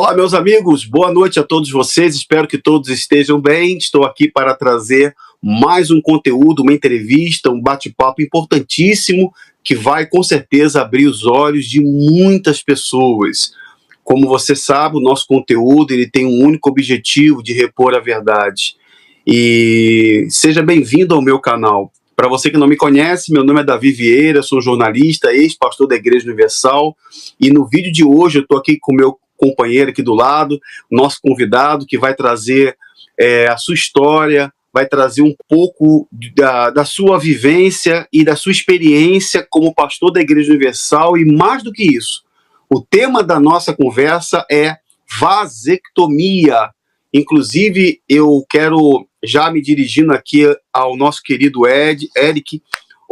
Olá, meus amigos, boa noite a todos vocês, espero que todos estejam bem. Estou aqui para trazer mais um conteúdo, uma entrevista, um bate-papo importantíssimo que vai, com certeza, abrir os olhos de muitas pessoas. Como você sabe, o nosso conteúdo ele tem um único objetivo de repor a verdade. E seja bem-vindo ao meu canal. Para você que não me conhece, meu nome é Davi Vieira, sou jornalista, ex-pastor da Igreja Universal, e no vídeo de hoje eu estou aqui com o meu companheiro aqui do lado, nosso convidado, que vai trazer a sua história, vai trazer um pouco da sua vivência e da sua experiência como pastor da Igreja Universal, e mais do que isso, o tema da nossa conversa é vasectomia. Inclusive, eu quero já me dirigindo aqui ao nosso querido Eric.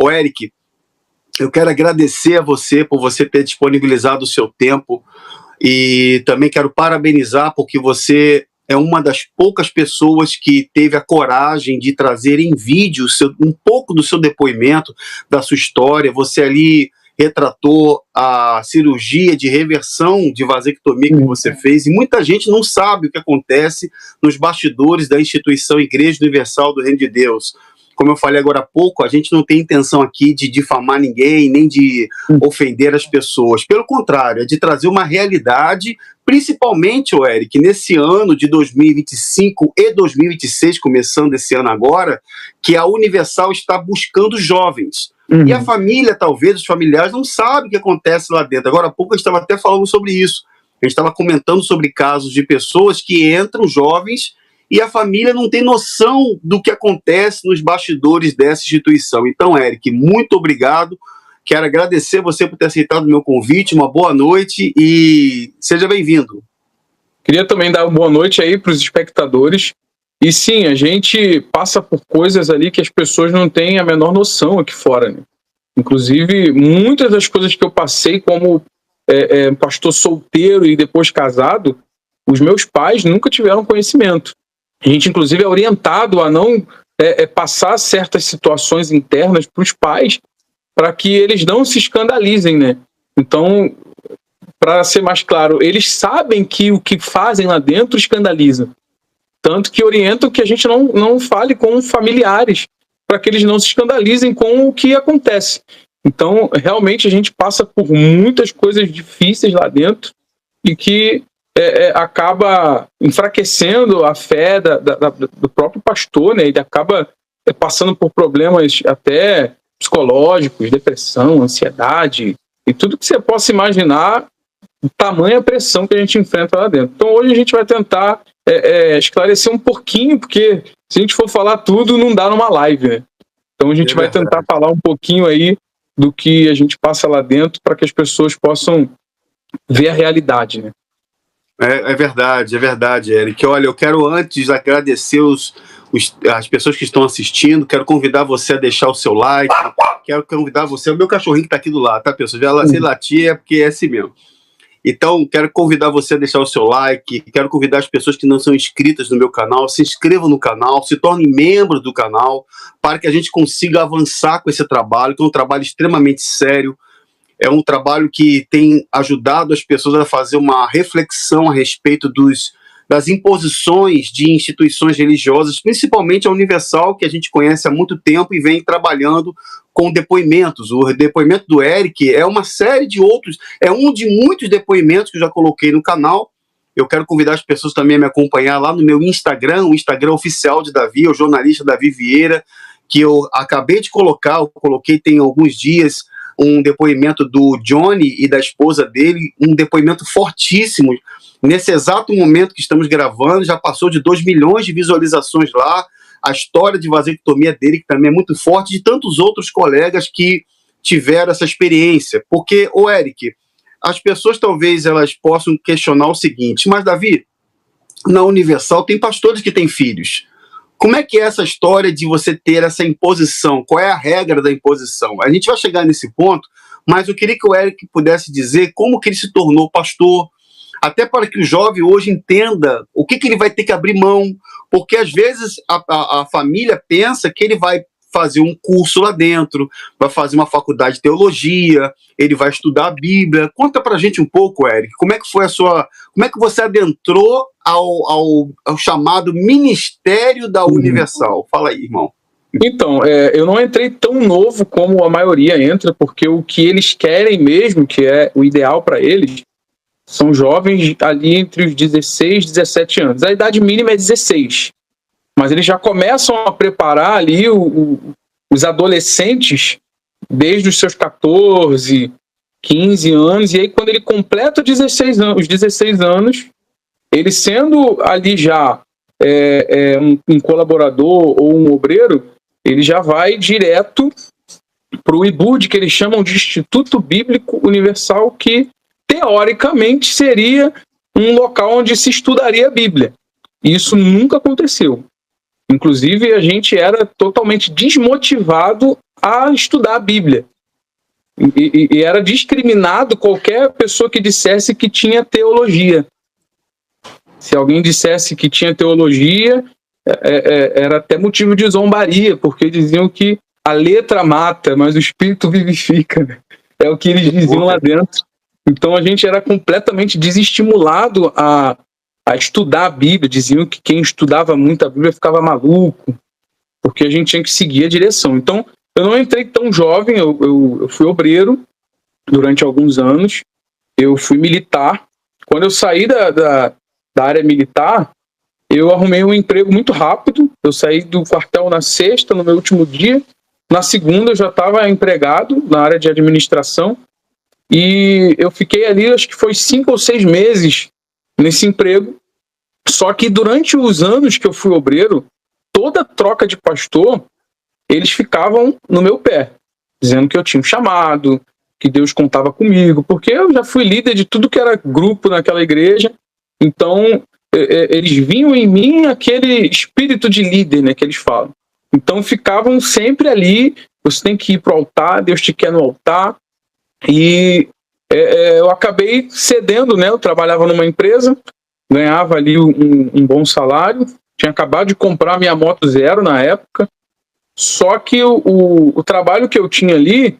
Ô, Eric, eu quero agradecer a você por você ter disponibilizado o seu tempo e também quero parabenizar porque você é uma das poucas pessoas que teve a coragem de trazer em vídeo um pouco do seu depoimento, da sua história. Você ali retratou a cirurgia de reversão de vasectomia que você fez, e muita gente não sabe o que acontece nos bastidores da instituição Igreja Universal do Reino de Deus. Como eu falei agora há pouco, a gente não tem intenção aqui de difamar ninguém, nem de ofender as pessoas. Pelo contrário, é de trazer uma realidade, principalmente, Eric, nesse ano de 2025 e 2026, começando esse ano agora, que a Universal está buscando jovens. E a família, talvez, os familiares, não sabem o que acontece lá dentro. Agora há pouco a gente estava até falando sobre isso. A gente estava comentando sobre casos de pessoas que entram jovens e a família não tem noção do que acontece nos bastidores dessa instituição. Então, Eric, muito obrigado. Quero agradecer você por ter aceitado o meu convite. Uma boa noite e seja bem-vindo. Queria também dar uma boa noite aí para os espectadores. E sim, a gente passa por coisas ali que as pessoas não têm a menor noção aqui fora, né? Inclusive, muitas das coisas que eu passei como pastor solteiro e depois casado, os meus pais nunca tiveram conhecimento. A gente, inclusive, é orientado a não passar certas situações internas para os pais, para que eles não se escandalizem, né? Então, para ser mais claro, eles sabem que o que fazem lá dentro escandaliza. Tanto que orientam que a gente não fale com familiares, para que eles não se escandalizem com o que acontece. Então, realmente, a gente passa por muitas coisas difíceis lá dentro e que acaba enfraquecendo a fé do próprio pastor, né? Ele acaba passando por problemas até psicológicos, depressão, ansiedade e tudo que você possa imaginar, tamanha pressão que a gente enfrenta lá dentro. Então, hoje a gente vai tentar esclarecer um pouquinho, porque se a gente for falar tudo, não dá numa live, né? Então, a gente vai tentar falar um pouquinho aí do que a gente passa lá dentro para que as pessoas possam ver a realidade, né? É verdade, Eric. Olha, eu quero antes agradecer as pessoas que estão assistindo, quero convidar você a deixar o seu like, quero convidar você, o meu cachorrinho que está aqui do lado, tá, pessoal? Se latir é porque é assim mesmo. Então, quero convidar você a deixar o seu like, quero convidar as pessoas que não são inscritas no meu canal, se inscrevam no canal, se tornem membros do canal, para que a gente consiga avançar com esse trabalho, que é um trabalho extremamente sério. É um trabalho que tem ajudado as pessoas a fazer uma reflexão a respeito das imposições de instituições religiosas, principalmente a Universal, que a gente conhece há muito tempo e vem trabalhando com depoimentos. O depoimento do Eric é uma série de outros, é um de muitos depoimentos que eu já coloquei no canal. Eu quero convidar as pessoas também a me acompanhar lá no meu Instagram, o Instagram oficial de Davi, o jornalista Davi Vieira, que eu acabei de colocar, eu coloquei tem alguns dias, um depoimento do Johnny e da esposa dele, um depoimento fortíssimo. Nesse exato momento que estamos gravando, já passou de 2 milhões de visualizações lá, a história de vasectomia dele, que também é muito forte, de tantos outros colegas que tiveram essa experiência. Porque, Eric, as pessoas talvez elas possam questionar o seguinte, mas Davi, na Universal tem pastores que têm filhos. Como é que é essa história de você ter essa imposição? Qual é a regra da imposição? A gente vai chegar nesse ponto, mas eu queria que o Eric pudesse dizer como que ele se tornou pastor, até para que o jovem hoje entenda o que ele vai ter que abrir mão, porque às vezes a família pensa que ele vai fazer um curso lá dentro, vai fazer uma faculdade de teologia, ele vai estudar a Bíblia. Conta pra gente um pouco, Eric, como é que foi como é que você adentrou ao chamado Ministério da Universal? Fala aí, irmão. Então, eu não entrei tão novo como a maioria entra, porque o que eles querem mesmo, que é o ideal para eles, são jovens ali entre os 16 e 17 anos. A idade mínima é 16, mas eles já começam a preparar ali os adolescentes desde os seus 14, 15 anos, e aí quando ele completa os 16 anos, ele sendo ali já um colaborador ou um obreiro, ele já vai direto para o IBUD, que eles chamam de Instituto Bíblico Universal, que teoricamente seria um local onde se estudaria a Bíblia. E isso nunca aconteceu. Inclusive, a gente era totalmente desmotivado a estudar a Bíblia. E era discriminado qualquer pessoa que dissesse que tinha teologia. Se alguém dissesse que tinha teologia, era até motivo de zombaria, porque diziam que a letra mata, mas o espírito vivifica. É o que eles diziam lá dentro. Então a gente era completamente desestimulado a estudar a Bíblia. Diziam que quem estudava muito a Bíblia ficava maluco, porque a gente tinha que seguir a direção. Então eu não entrei tão jovem, eu fui obreiro durante alguns anos, eu fui militar. Quando eu saí da área militar, eu arrumei um emprego muito rápido. Eu saí do quartel na sexta, no meu último dia. Na segunda eu já estava empregado na área de administração. E eu fiquei ali, acho que foi 5 ou 6 meses nesse emprego. Só que durante os anos que eu fui obreiro, toda troca de pastor, eles ficavam no meu pé, dizendo que eu tinha um chamado, que Deus contava comigo, porque eu já fui líder de tudo que era grupo naquela igreja. Então, eles viam em mim aquele espírito de líder, né, que eles falam. Então, ficavam sempre ali, você tem que ir para o altar, Deus te quer no altar. E eu acabei cedendo, né? Eu trabalhava numa empresa, ganhava ali um bom salário, tinha acabado de comprar minha moto zero na época, só que o trabalho que eu tinha ali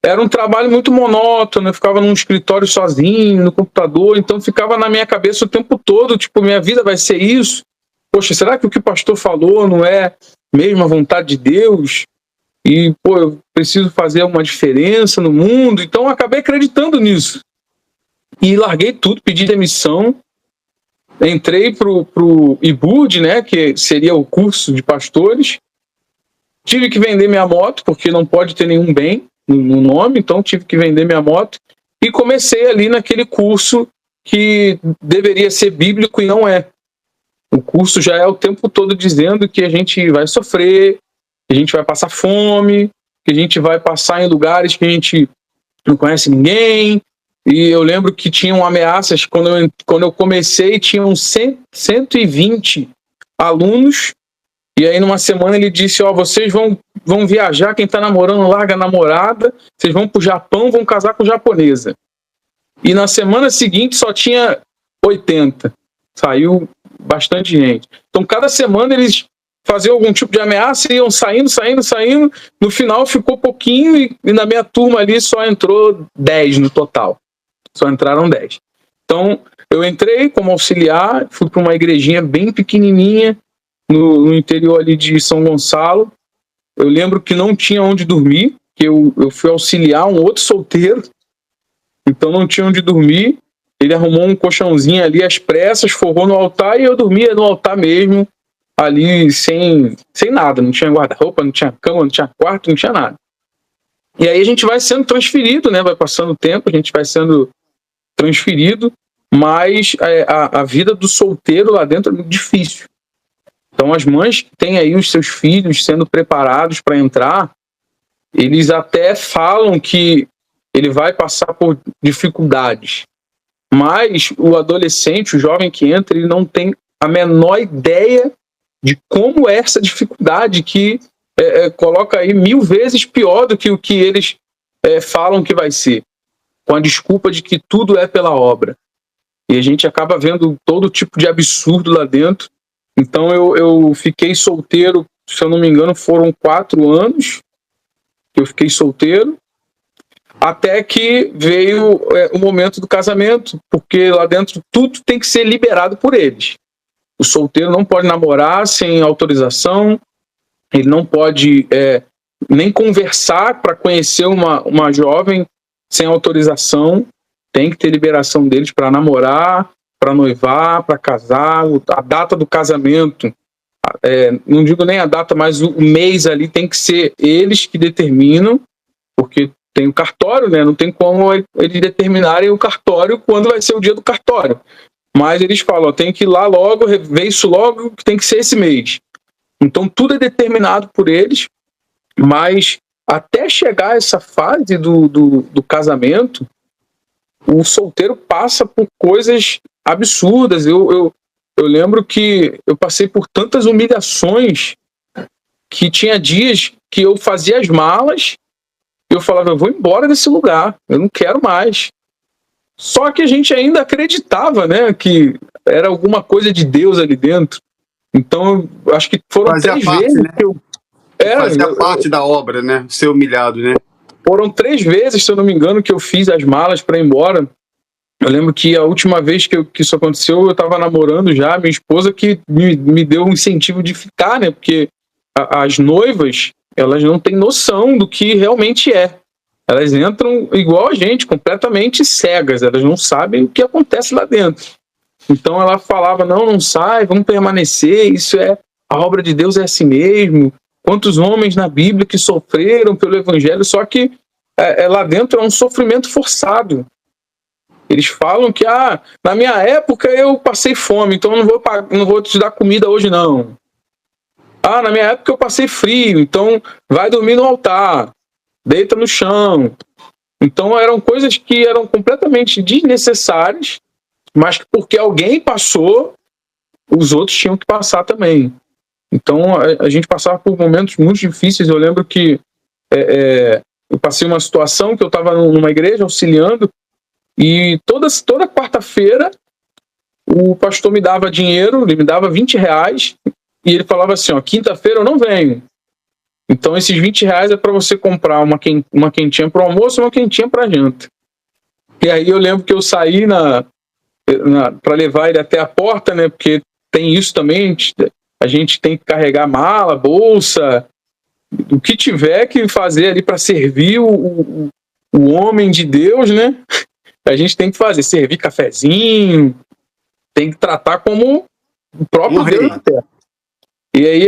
era um trabalho muito monótono. Eu ficava num escritório sozinho, no computador, então ficava na minha cabeça o tempo todo, tipo, minha vida vai ser isso? Poxa, será que o que o pastor falou não é mesmo a vontade de Deus? E, pô, eu preciso fazer uma diferença no mundo. Então, eu acabei acreditando nisso. E larguei tudo, pedi demissão. Entrei pro IBUD, né, que seria o curso de pastores. Tive que vender minha moto, porque não pode ter nenhum bem no nome. Então, tive que vender minha moto. E comecei ali naquele curso que deveria ser bíblico e não é. O curso já é o tempo todo dizendo que a gente vai sofrer, que a gente vai passar fome, que a gente vai passar em lugares que a gente não conhece ninguém. E eu lembro que tinham ameaças, quando eu comecei, tinham 120 alunos, e aí numa semana ele disse, vocês vão viajar, quem está namorando larga a namorada, vocês vão para o Japão, vão casar com japonesa. E na semana seguinte só tinha 80, saiu bastante gente. Então cada semana eles faziam algum tipo de ameaça, iam saindo, no final ficou pouquinho e na minha turma ali só entrou 10 no total. Só entraram 10. Então, eu entrei como auxiliar, fui para uma igrejinha bem pequenininha no interior ali de São Gonçalo. Eu lembro que não tinha onde dormir, que eu fui auxiliar um outro solteiro, então não tinha onde dormir. Ele arrumou um colchãozinho ali às pressas, forrou no altar e eu dormia no altar mesmo, ali sem nada. Não tinha guarda-roupa, não tinha cama, não tinha quarto, não tinha nada. E aí a gente vai sendo transferido, né? Vai passando o tempo, a gente vai sendo transferido, mas a vida do solteiro lá dentro é muito difícil. Então as mães que têm aí os seus filhos sendo preparados para entrar, eles até falam que ele vai passar por dificuldades, mas o adolescente, o jovem que entra, ele não tem a menor ideia de como é essa dificuldade que coloca aí 1000 vezes pior do que o que eles falam que vai ser, com a desculpa de que tudo é pela obra. E a gente acaba vendo todo tipo de absurdo lá dentro. Então eu fiquei solteiro se eu não me engano, foram 4 anos que eu fiquei solteiro, até que veio o momento do casamento, porque lá dentro tudo tem que ser liberado por eles. O solteiro não pode namorar sem autorização, ele não pode nem conversar para conhecer uma jovem sem autorização, tem que ter liberação deles para namorar, para noivar, para casar, a data do casamento, não digo nem a data, mas o mês ali tem que ser eles que determinam, porque tem o cartório, né? Não tem como eles determinarem o cartório quando vai ser o dia do cartório. Mas eles falam, tem que ir lá logo, ver isso logo, que tem que ser esse mês. Então tudo é determinado por eles, mas até chegar a essa fase do casamento, o solteiro passa por coisas absurdas. Eu lembro que eu passei por tantas humilhações que tinha dias que eu fazia as malas e eu falava, eu vou embora desse lugar, eu não quero mais. Só que a gente ainda acreditava, né, que era alguma coisa de Deus ali dentro. Então, acho que foram fazia 3 parte, vezes né? que eu... Fazia parte da obra, né? Ser humilhado, né? Foram 3 vezes, se eu não me engano, que eu fiz as malas para ir embora. Eu lembro que a última vez que isso aconteceu, eu estava namorando já, minha esposa que me deu um incentivo de ficar, né? Porque as noivas, elas não têm noção do que realmente é. Elas entram igual a gente, completamente cegas, elas não sabem o que acontece lá dentro. Então ela falava, não sai, vamos permanecer, isso a obra de Deus é assim mesmo. Quantos homens na Bíblia que sofreram pelo Evangelho, só que lá dentro é um sofrimento forçado. Eles falam que, na minha época eu passei fome, então eu não vou te dar comida hoje não. Na minha época eu passei frio, então vai dormir no altar, deita no chão. Então eram coisas que eram completamente desnecessárias, mas que porque alguém passou, os outros tinham que passar também. Então a gente passava por momentos muito difíceis. Eu lembro que eu passei uma situação que eu estava numa igreja auxiliando, e toda quarta-feira o pastor me dava dinheiro, ele me dava R$20, e ele falava assim, quinta-feira eu não venho. Então esses R$20 é para você comprar uma quentinha para o almoço e uma quentinha para a janta. E aí eu lembro que eu saí para levar ele até a porta, né? Porque tem isso também, a gente tem que carregar mala, bolsa, o que tiver que fazer ali para servir o homem de Deus, né? A gente tem que fazer, servir cafezinho, tem que tratar como o próprio Deus na terra. E aí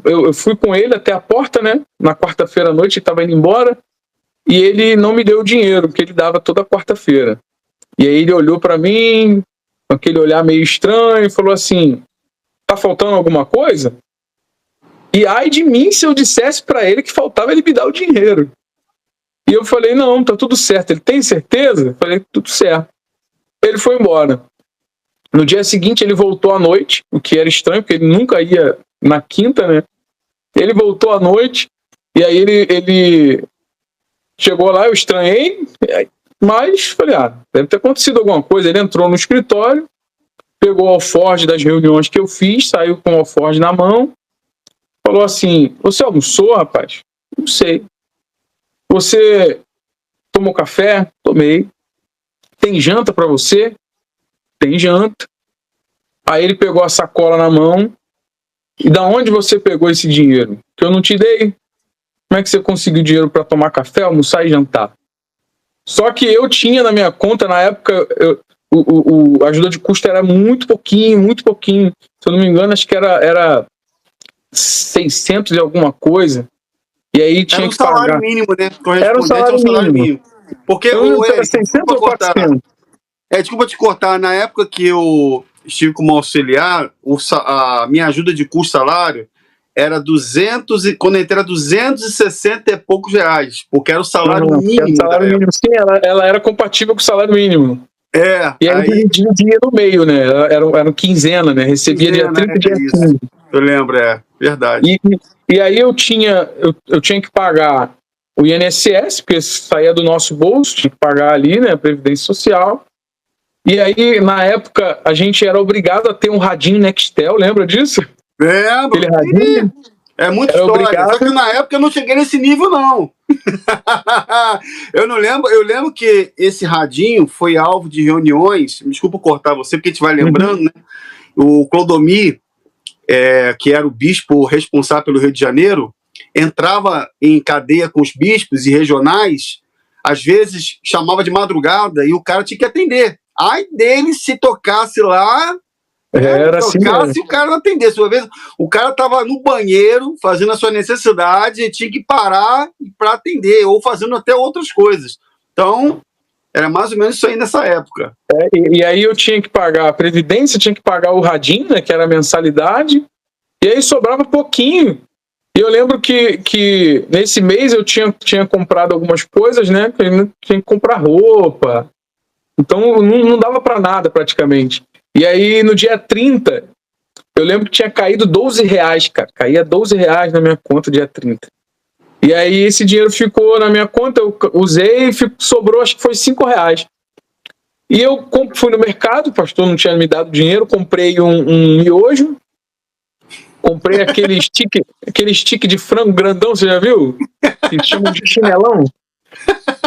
eu fui com ele até a porta, né? Na quarta-feira à noite, ele estava indo embora, e ele não me deu o dinheiro, que ele dava toda quarta-feira. E aí ele olhou para mim, com aquele olhar meio estranho, e falou assim, tá faltando alguma coisa? E ai de mim se eu dissesse para ele que faltava ele me dar o dinheiro. E eu falei, não, tá tudo certo. Ele tem certeza? Eu falei, tudo certo. Ele foi embora. No dia seguinte ele voltou à noite, o que era estranho, porque ele nunca ia na quinta, né? Ele voltou à noite, e aí ele chegou lá, eu estranhei, mas falei, deve ter acontecido alguma coisa. Ele entrou no escritório, pegou o alforje das reuniões que eu fiz, saiu com o alforje na mão, falou assim, você almoçou, rapaz? Não sei. Você tomou café? Tomei. Tem janta para você? Tem janta. Aí ele pegou a sacola na mão. E da onde você pegou esse dinheiro? Que eu não te dei. Como é que você conseguiu dinheiro para tomar café, almoçar e jantar? Só que eu tinha na minha conta, na época, a ajuda de custo era muito pouquinho. Se eu não me engano, acho que era 600 e alguma coisa. E aí tinha que pagar. Era um salário mínimo, né? Era um salário mínimo. Porque era 600 ou 400? Desculpa te cortar. Na época que eu estive como auxiliar, a minha ajuda de custo salário era 200, quando eu entrei era 260 e poucos reais, porque era o salário mínimo. Era o salário mínimo. Sim, ela era compatível com o salário mínimo. E aí dividia no meio, né? Era quinzena, né? Recebia dia 30 e dia 15. Eu lembro, verdade. E aí eu tinha que pagar o INSS, porque saía do nosso bolso, tinha que pagar ali, né, a Previdência Social. E aí, na época, a gente era obrigado a ter um radinho Nextel, lembra disso? Lembro. Aquele radinho. É muita Era história. obrigado. Só que na época eu não cheguei nesse nível, não. Eu não lembro. Eu lembro que esse radinho foi alvo de reuniões. Me desculpa cortar você, porque a gente vai lembrando, né? O Clodomir, que era o bispo responsável pelo Rio de Janeiro, entrava em cadeia com os bispos e regionais, às vezes chamava de madrugada e o cara tinha que atender. Ai dele se tocasse lá, Era assim mesmo. se o cara não atendesse. Uma vez o cara estava no banheiro fazendo a sua necessidade e tinha que parar para atender, ou fazendo até outras coisas. Então, era mais ou menos isso aí nessa época. E aí eu tinha que pagar a previdência, tinha que pagar o radinho, né, que era a mensalidade, e aí sobrava pouquinho. E eu lembro que nesse mês eu tinha comprado algumas coisas, né, que eu tinha que comprar roupa. Então não dava para nada praticamente. E aí no dia 30, eu lembro que tinha caído R$12, cara. Caía R$12 na minha conta dia 30. E aí esse dinheiro ficou na minha conta, eu usei e sobrou, acho que foi R$5. E eu fui no mercado, o pastor não tinha me dado dinheiro, comprei um miojo, comprei aquele stick de frango grandão, você já viu? Que chamam de chinelão.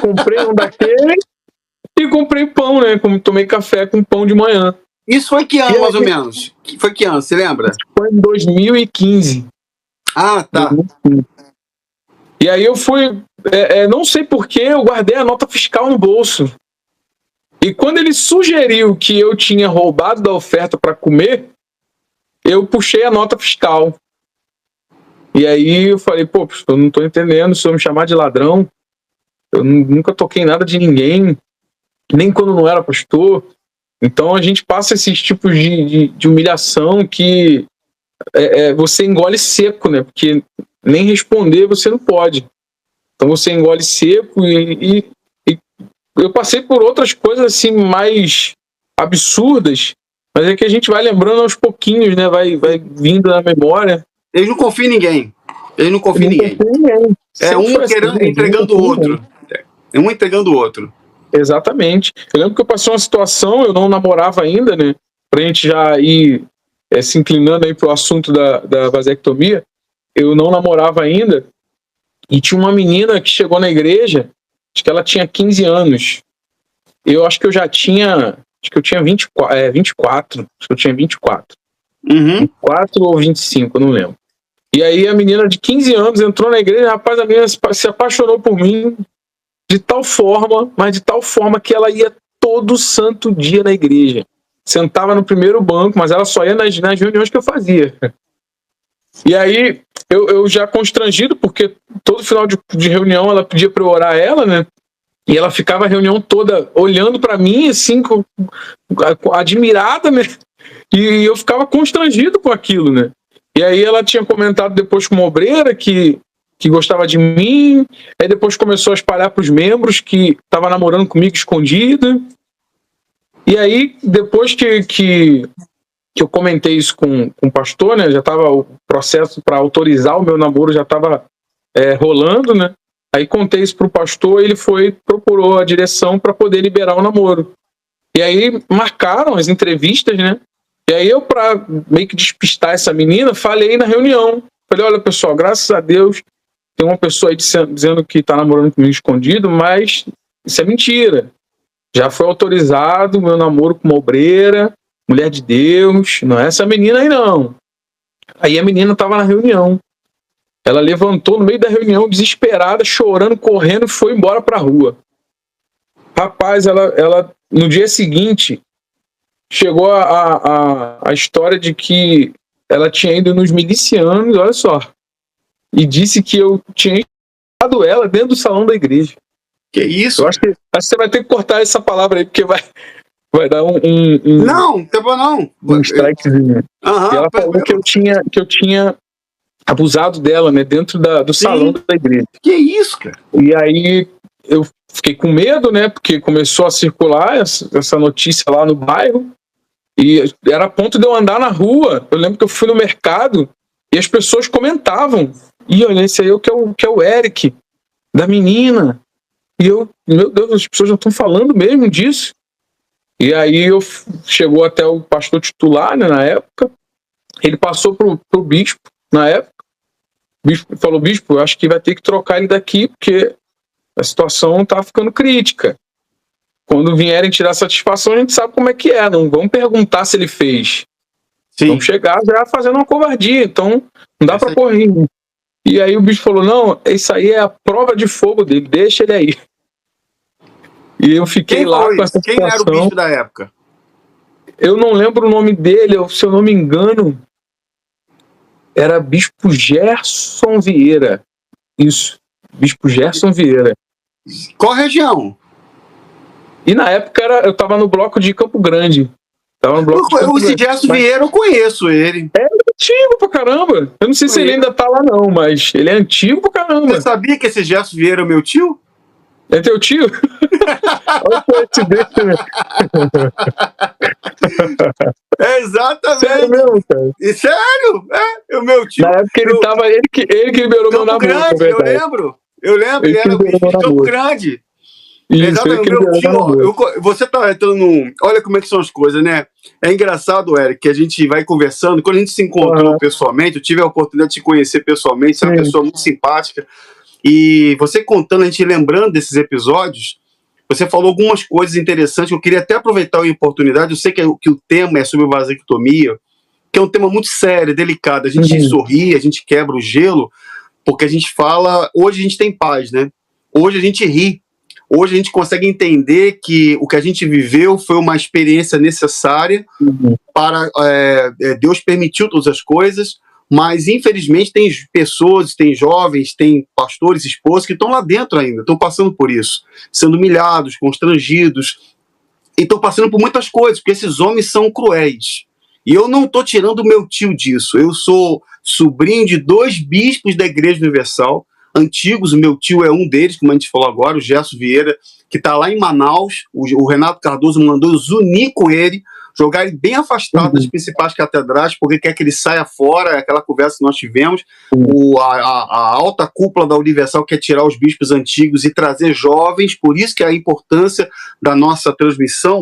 Comprei um daquele e comprei pão, né? Como tomei café com pão de manhã. Isso foi que ano, mais ou menos? Foi que ano, você lembra? Foi em 2015. Ah, tá. 2015. E aí eu fui, não sei porquê, eu guardei a nota fiscal no bolso. E quando ele sugeriu que eu tinha roubado da oferta para comer, eu puxei a nota fiscal. E aí eu falei, pô, eu não estou entendendo, se eu me chamar de ladrão, eu nunca toquei em nada de ninguém, nem quando não era pastor. Então a gente passa esses tipos de humilhação que você engole seco, né? Porque nem responder você não pode. Então você engole seco e eu passei por outras coisas assim mais absurdas, mas é que a gente vai lembrando aos pouquinhos, né? Vai vindo na memória. Ele não confia em ninguém. Ele não confia em ninguém. É um entregando o outro. É um entregando o outro. Exatamente. Eu lembro que eu passei uma situação, eu não namorava ainda, né? Pra gente já ir se inclinando aí pro assunto da vasectomia, eu não namorava ainda, e tinha uma menina que chegou na igreja, acho que ela tinha 15 anos. Eu acho que eu já tinha, acho que eu tinha 24, acho que eu tinha 24. 24 ou 25, eu não lembro. E aí a menina de 15 anos entrou na igreja, rapaz, a menina se apaixonou por mim de tal forma, mas de tal forma que ela ia todo santo dia na igreja. Sentava no primeiro banco, mas ela só ia nas reuniões que eu fazia. E aí eu já constrangido, porque todo final de reunião ela pedia para eu orar ela, né? E ela ficava a reunião toda olhando para mim, assim, admirada, né? E eu ficava constrangido com aquilo, né? E aí ela tinha comentado depois com uma obreira que gostava de mim, aí depois começou a espalhar para os membros que estava namorando comigo escondida. E aí, depois que eu comentei isso com o pastor, né? Já estava o processo para autorizar o meu namoro, já estava rolando, né? Aí contei isso pro pastor, ele procurou a direção para poder liberar o namoro. E aí marcaram as entrevistas, né? E aí eu, para meio que despistar essa menina, falei na reunião. Falei, olha pessoal, graças a Deus, tem uma pessoa aí dizendo que está namorando comigo escondido, mas isso é mentira. Já foi autorizado o meu namoro com uma obreira, mulher de Deus, não é essa menina aí não. Aí a menina estava na reunião. Ela levantou no meio da reunião, desesperada, chorando, correndo, e foi embora para a rua. Rapaz, ela no dia seguinte, chegou a história de que ela tinha ido nos milicianos, olha só, e disse que eu tinha encontrado ela dentro do salão da igreja. Que isso? Eu acho que você vai ter que cortar essa palavra aí, porque vai dar Não, não. Um strikezinho. E ela falou que eu tinha abusado dela, né, dentro do salão da igreja. Que isso, cara? E aí eu fiquei com medo, né, porque começou a circular essa notícia lá no bairro, e era a ponto de eu andar na rua. Eu lembro que eu fui no mercado e as pessoas comentavam, e olha, esse aí que é o Eric, da menina. E eu, meu Deus, as pessoas já estão falando mesmo disso. E aí chegou até o pastor titular, né, na época. Ele passou pro bispo na época. bispo falou, bispo, eu acho que vai ter que trocar ele daqui, porque a situação tá ficando crítica. Quando vierem tirar satisfação, a gente sabe como é que é. Não vamos perguntar se ele fez. Sim. Vamos chegar já fazendo uma covardia. Então, não dá para correr. E aí o bispo falou, não, isso aí é a prova de fogo dele, deixa ele aí. E eu fiquei lá com essa situação. Quem era o bispo da época? Eu não lembro o nome dele, se eu não me engano, era Bispo Gerson Vieira. Isso, Bispo Gerson Vieira. Qual região? E na época eu estava no bloco de Campo Grande. Esse Gerson Vieira, eu conheço ele. É antigo pra caramba. Eu não sei se ele ainda tá lá não, mas ele é antigo pra caramba. Você sabia que esse Gerson Vieira é meu tio? É teu tio? Olha o coincidência, né? É exatamente. Sério mesmo, cara? E sério? É o meu tio. Na época ele que liberou meu namoro. Campo Grande, eu lembro. Ele era o bicho de Campo Grande. Isso, exatamente, meu tio. Você tá entrando num... Olha como é que são as coisas, né? É engraçado, Eric, que a gente vai conversando. Quando a gente se encontrou pessoalmente, eu tive a oportunidade de te conhecer pessoalmente. Você é uma pessoa muito simpática. E você contando, a gente lembrando desses episódios, você falou algumas coisas interessantes. Eu queria até aproveitar a oportunidade. Eu sei que o tema é sobre vasectomia, que é um tema muito sério, delicado. A gente sorri, a gente quebra o gelo, porque a gente fala... Hoje a gente tem paz, né? Hoje a gente ri. Hoje a gente consegue entender que o que a gente viveu foi uma experiência necessária para... Deus permitiu todas as coisas, mas infelizmente tem pessoas, tem jovens, tem pastores, esposos que estão lá dentro ainda, estão passando por isso, sendo humilhados, constrangidos, e estão passando por muitas coisas, porque esses homens são cruéis. E eu não estou tirando o meu tio disso. Eu sou sobrinho de 2 bispos da Igreja Universal, antigos. O meu tio é um deles, como a gente falou agora, o Gerson Vieira, que está lá em Manaus. O Renato Cardoso mandou unir com ele, jogar ele bem afastado das principais catedrais, porque quer que ele saia fora, aquela conversa que nós tivemos. A alta cúpula da Universal quer tirar os bispos antigos e trazer jovens, por isso que é a importância da nossa transmissão.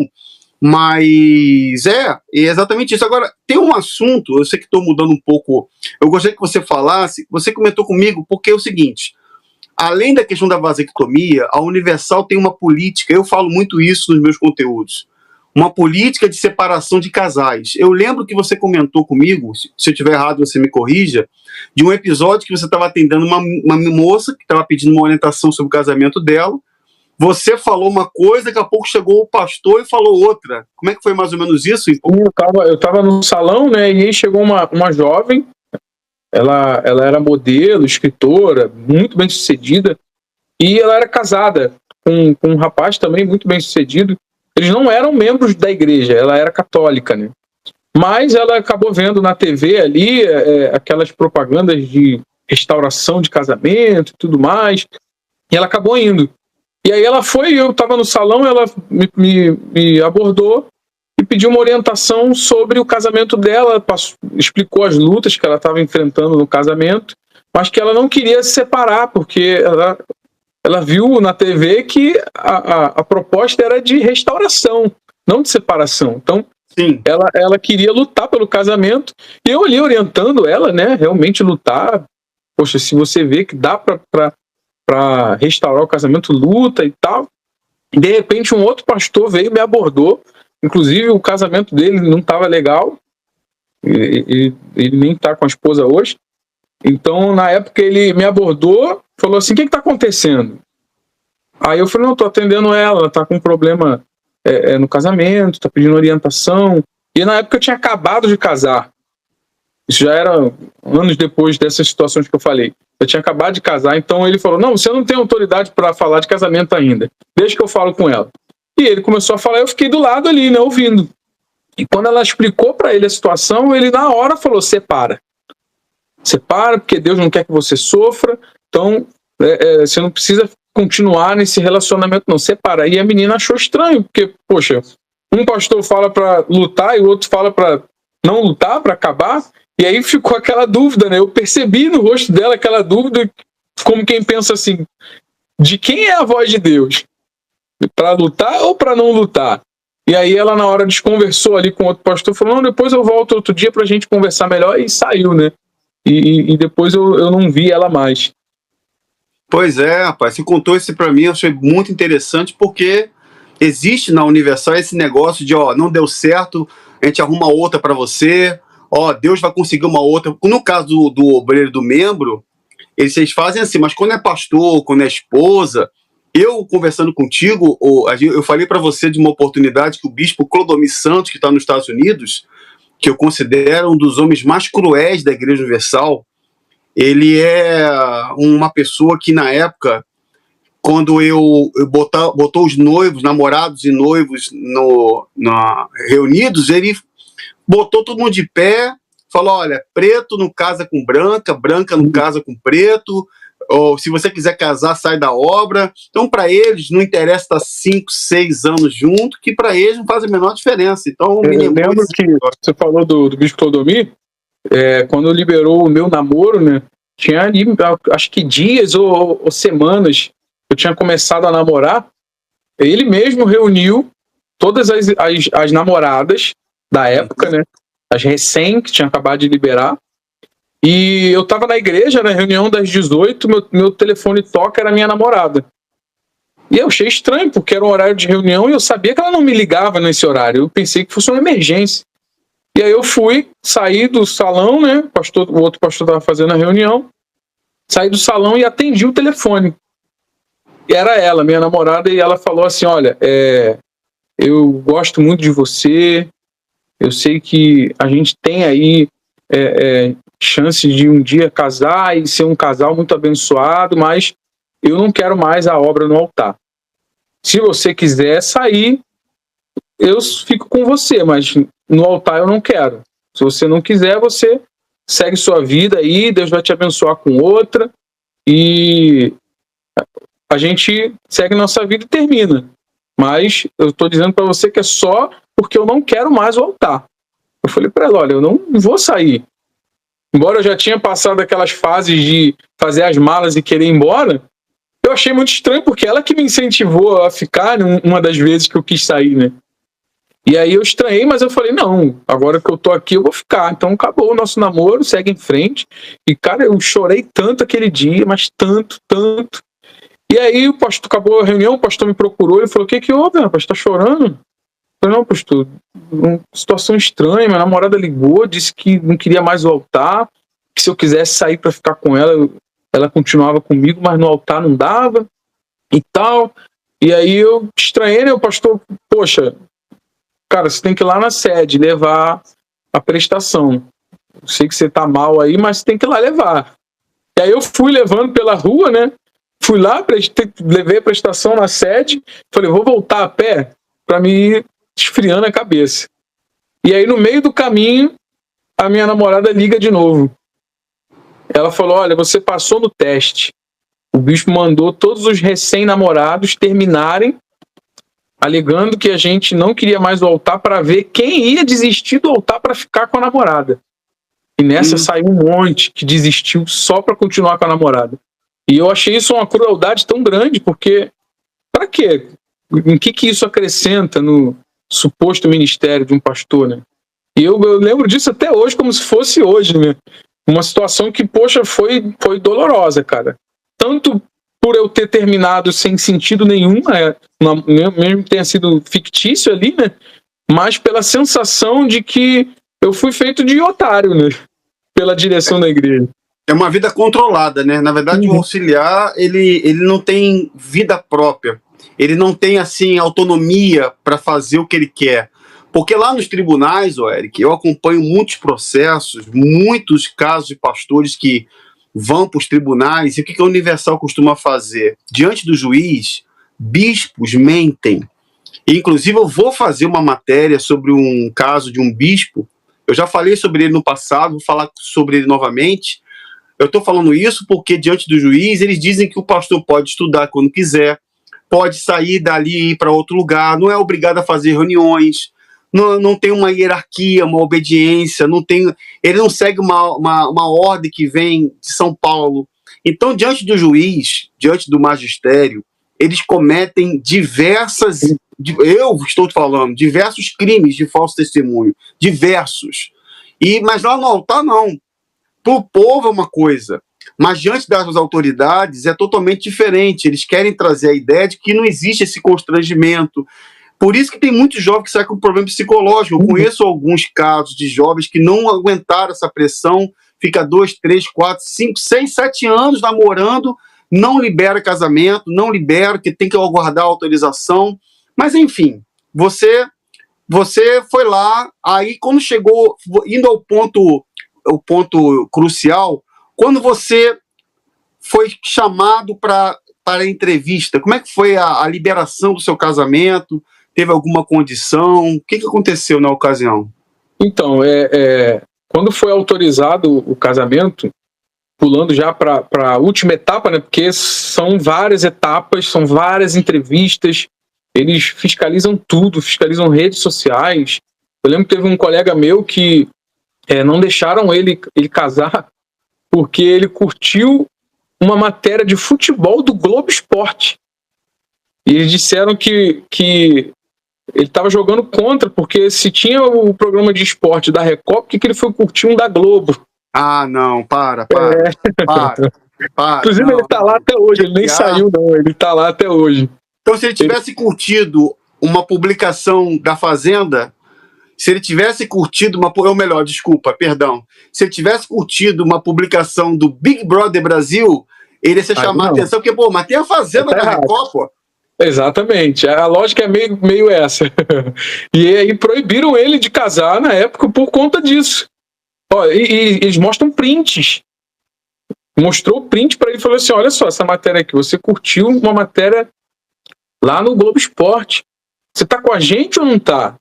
Mas é exatamente isso. Agora, tem um assunto, eu sei que estou mudando um pouco, eu gostaria que você falasse, você comentou comigo, porque é o seguinte, além da questão da vasectomia, a Universal tem uma política, eu falo muito isso nos meus conteúdos, uma política de separação de casais. Eu lembro que você comentou comigo, se eu estiver errado você me corrija, de um episódio que você estava atendendo uma moça que estava pedindo uma orientação sobre o casamento dela. Você falou uma coisa, daqui a pouco chegou o pastor e falou outra. Como é que foi mais ou menos isso? Eu estava no salão, né, e aí chegou uma jovem, ela era modelo, escritora, muito bem sucedida, e ela era casada com um rapaz também muito bem sucedido. Eles não eram membros da igreja, ela era católica, né? Mas ela acabou vendo na TV ali aquelas propagandas de restauração de casamento e tudo mais, e ela acabou indo. E aí ela foi, eu estava no salão, ela me abordou e pediu uma orientação sobre o casamento dela, explicou as lutas que ela estava enfrentando no casamento, mas que ela não queria se separar, porque ela viu na TV que a proposta era de restauração, não de separação. Então, sim, ela queria lutar pelo casamento, e eu ali orientando ela, né, realmente lutar. Poxa, se você vê que dá para restaurar o casamento, luta e tal. E de repente um outro pastor veio e me abordou, inclusive o casamento dele não estava legal, ele nem está com a esposa hoje. Então na época ele me abordou, falou assim, o que está acontecendo? Aí eu falei, não, estou atendendo ela está com um problema no casamento, está pedindo orientação. E na época eu tinha acabado de casar, isso já era anos depois dessas situações que eu falei. Eu tinha acabado de casar, então ele falou, não, você não tem autoridade para falar de casamento ainda, deixa que eu falo com ela. E ele começou a falar, eu fiquei do lado ali, né, ouvindo. E quando ela explicou para ele a situação, ele na hora falou, separa, porque Deus não quer que você sofra, então você não precisa continuar nesse relacionamento não, separa. E a menina achou estranho, porque, poxa, um pastor fala para lutar e o outro fala para não lutar, para acabar. E aí ficou aquela dúvida, né? Eu percebi no rosto dela aquela dúvida, como quem pensa assim, de quem é a voz de Deus? Para lutar ou para não lutar? E aí ela na hora desconversou ali com outro pastor, falou, não, depois eu volto outro dia pra gente conversar melhor, e saiu, né? e depois eu não vi ela mais. Pois é, rapaz, você contou isso para mim, eu achei muito interessante, porque existe na Universal esse negócio de, ó, não deu certo, a gente arruma outra para você, ó, Deus vai conseguir uma outra. No caso do obreiro, do membro, vocês fazem assim, mas quando é pastor, quando é esposa, eu conversando contigo, eu falei para você de uma oportunidade que o bispo Clodomir Santos, que está nos Estados Unidos, que eu considero um dos homens mais cruéis da Igreja Universal, ele é uma pessoa que na época, quando eu botou os noivos, namorados e noivos reunidos, ele botou todo mundo de pé, falou, olha, preto não casa com branca, branca não casa com preto, ou se você quiser casar, sai da obra. Então, para eles, não interessa estar 5, 6 anos junto, que para eles não faz a menor diferença. Então, me lembro que você falou do bispo Clodomir, quando liberou o meu namoro, né, tinha ali, acho que dias ou semanas, eu tinha começado a namorar, ele mesmo reuniu todas as namoradas da época, né, as recém, que tinha acabado de liberar, e eu tava na igreja, na reunião das 18, meu telefone toca, era minha namorada. E eu achei estranho, porque era um horário de reunião e eu sabia que ela não me ligava nesse horário, eu pensei que fosse uma emergência. E aí eu saí do salão, né, o outro pastor estava fazendo a reunião, saí do salão e atendi o telefone. E era ela, minha namorada, e ela falou assim, olha, eu gosto muito de você, eu sei que a gente tem aí chance de um dia casar e ser um casal muito abençoado, mas eu não quero mais a obra no altar. Se você quiser sair, eu fico com você, mas no altar eu não quero. Se você não quiser, você segue sua vida aí, Deus vai te abençoar com outra, e a gente segue nossa vida e termina. Mas eu estou dizendo para você que é só porque eu não quero mais o altar. Eu falei para ela, olha, eu não vou sair. Embora eu já tinha passado aquelas fases de fazer as malas e querer ir embora, eu achei muito estranho, porque ela que me incentivou a ficar uma das vezes que eu quis sair, né? E aí eu estranhei, mas eu falei, não, agora que eu tô aqui eu vou ficar. Então acabou o nosso namoro, segue em frente. E, cara, eu chorei tanto aquele dia, mas tanto, tanto. E aí o pastor, acabou a reunião, o pastor me procurou e falou, o que houve, rapaz, tá chorando? Eu falei, não, pastor, uma situação estranha, minha namorada ligou, disse que não queria mais o altar, que se eu quisesse sair para ficar com ela, ela continuava comigo, mas no altar não dava, e tal. E aí eu estranhei, né, o pastor, poxa, cara, você tem que ir lá na sede, levar a prestação. Eu sei que você tá mal aí, mas você tem que ir lá levar. E aí eu fui levando pela rua, né, fui lá, levei a prestação na sede, falei, vou voltar a pé para me ir esfriando a cabeça. E aí, no meio do caminho, a minha namorada liga de novo. Ela falou, olha, você passou no teste. O bispo mandou todos os recém-namorados terminarem, alegando que a gente não queria mais o altar, para ver quem ia desistir do altar para ficar com a namorada. E nessa saiu um monte que desistiu só para continuar com a namorada. E eu achei isso uma crueldade tão grande, porque para quê? Em que isso acrescenta no suposto ministério de um pastor, né? E eu lembro disso até hoje, como se fosse hoje, né? Uma situação que, poxa, foi dolorosa, cara. Tanto por eu ter terminado sem sentido nenhum, mesmo que tenha sido fictício ali, né? Mas pela sensação de que eu fui feito de otário, né? Pela direção da igreja. É uma vida controlada, né? Na verdade, o auxiliar, ele não tem vida própria. Ele não tem, assim, autonomia para fazer o que ele quer. Porque lá nos tribunais, Eric, eu acompanho muitos processos, muitos casos de pastores que vão para os tribunais. E o que a Universal costuma fazer? Diante do juiz, bispos mentem. E, inclusive, eu vou fazer uma matéria sobre um caso de um bispo. Eu já falei sobre ele no passado, vou falar sobre ele novamente. Eu estou falando isso porque, diante do juiz, eles dizem que o pastor pode estudar quando quiser, pode sair dali e ir para outro lugar, não é obrigado a fazer reuniões, não tem uma hierarquia, uma obediência, ele não segue uma ordem que vem de São Paulo. Então, diante do juiz, diante do magistério, eles cometem diversos crimes de falso testemunho, diversos. Mas lá no altar, não. para o povo é uma coisa, mas diante das autoridades é totalmente diferente. Eles querem trazer a ideia de que não existe esse constrangimento. Por isso que tem muitos jovens que saem com problema psicológico. Eu conheço alguns casos de jovens que não aguentaram essa pressão, fica 2, 3, 4, 5, 6, 7 anos namorando, não libera casamento, não libera, que tem que aguardar a autorização. Mas, enfim, você foi lá, aí quando chegou, indo ao ponto crucial, quando você foi chamado para a entrevista, como é que foi a liberação do seu casamento? Teve alguma condição? O que aconteceu na ocasião? Então, quando foi autorizado o casamento, pulando já para a última etapa, né? Porque são várias etapas, são várias entrevistas, eles fiscalizam tudo, fiscalizam redes sociais. Eu lembro que teve um colega meu que não deixaram ele casar porque ele curtiu uma matéria de futebol do Globo Esporte. E eles disseram que ele estava jogando contra, porque se tinha o programa de esporte da Record, por que ele foi curtir um da Globo? Ah, não, para. Inclusive, não, ele tá lá até hoje, ele nem saiu, não, ele tá lá até hoje. Então, se ele tivesse curtido uma publicação da Fazenda, se ele tivesse curtido se ele tivesse curtido uma publicação do Big Brother Brasil, ele ia ser chamado a atenção, porque, mas tem a Fazenda da Record, pô. Exatamente, a lógica é meio essa. E aí proibiram ele de casar na época por conta disso. Ó, e eles mostram prints. Mostrou o print para ele e falou assim: olha só, essa matéria aqui, você curtiu uma matéria lá no Globo Esporte. Você tá com a gente ou não tá?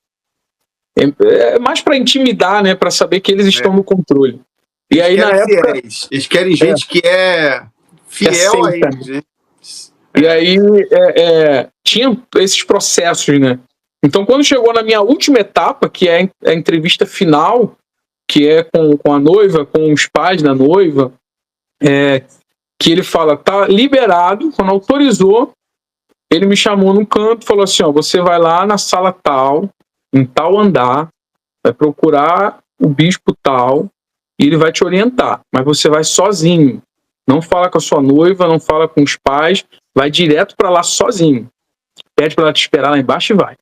É mais para intimidar, né? Para saber que eles estão no controle. E aí, na época. Eles querem gente que é fiel a eles, né? E aí tinha esses processos, né? Então, quando chegou na minha última etapa, que é a entrevista final, que é com a noiva, com os pais da noiva, que ele fala, tá liberado, quando autorizou, ele me chamou num canto e falou assim, ó, você vai lá na sala tal, em tal andar, vai procurar o bispo tal, e ele vai te orientar, mas você vai sozinho. Não fala com a sua noiva, não fala com os pais, vai direto para lá sozinho. Pede para ela te esperar lá embaixo e vai.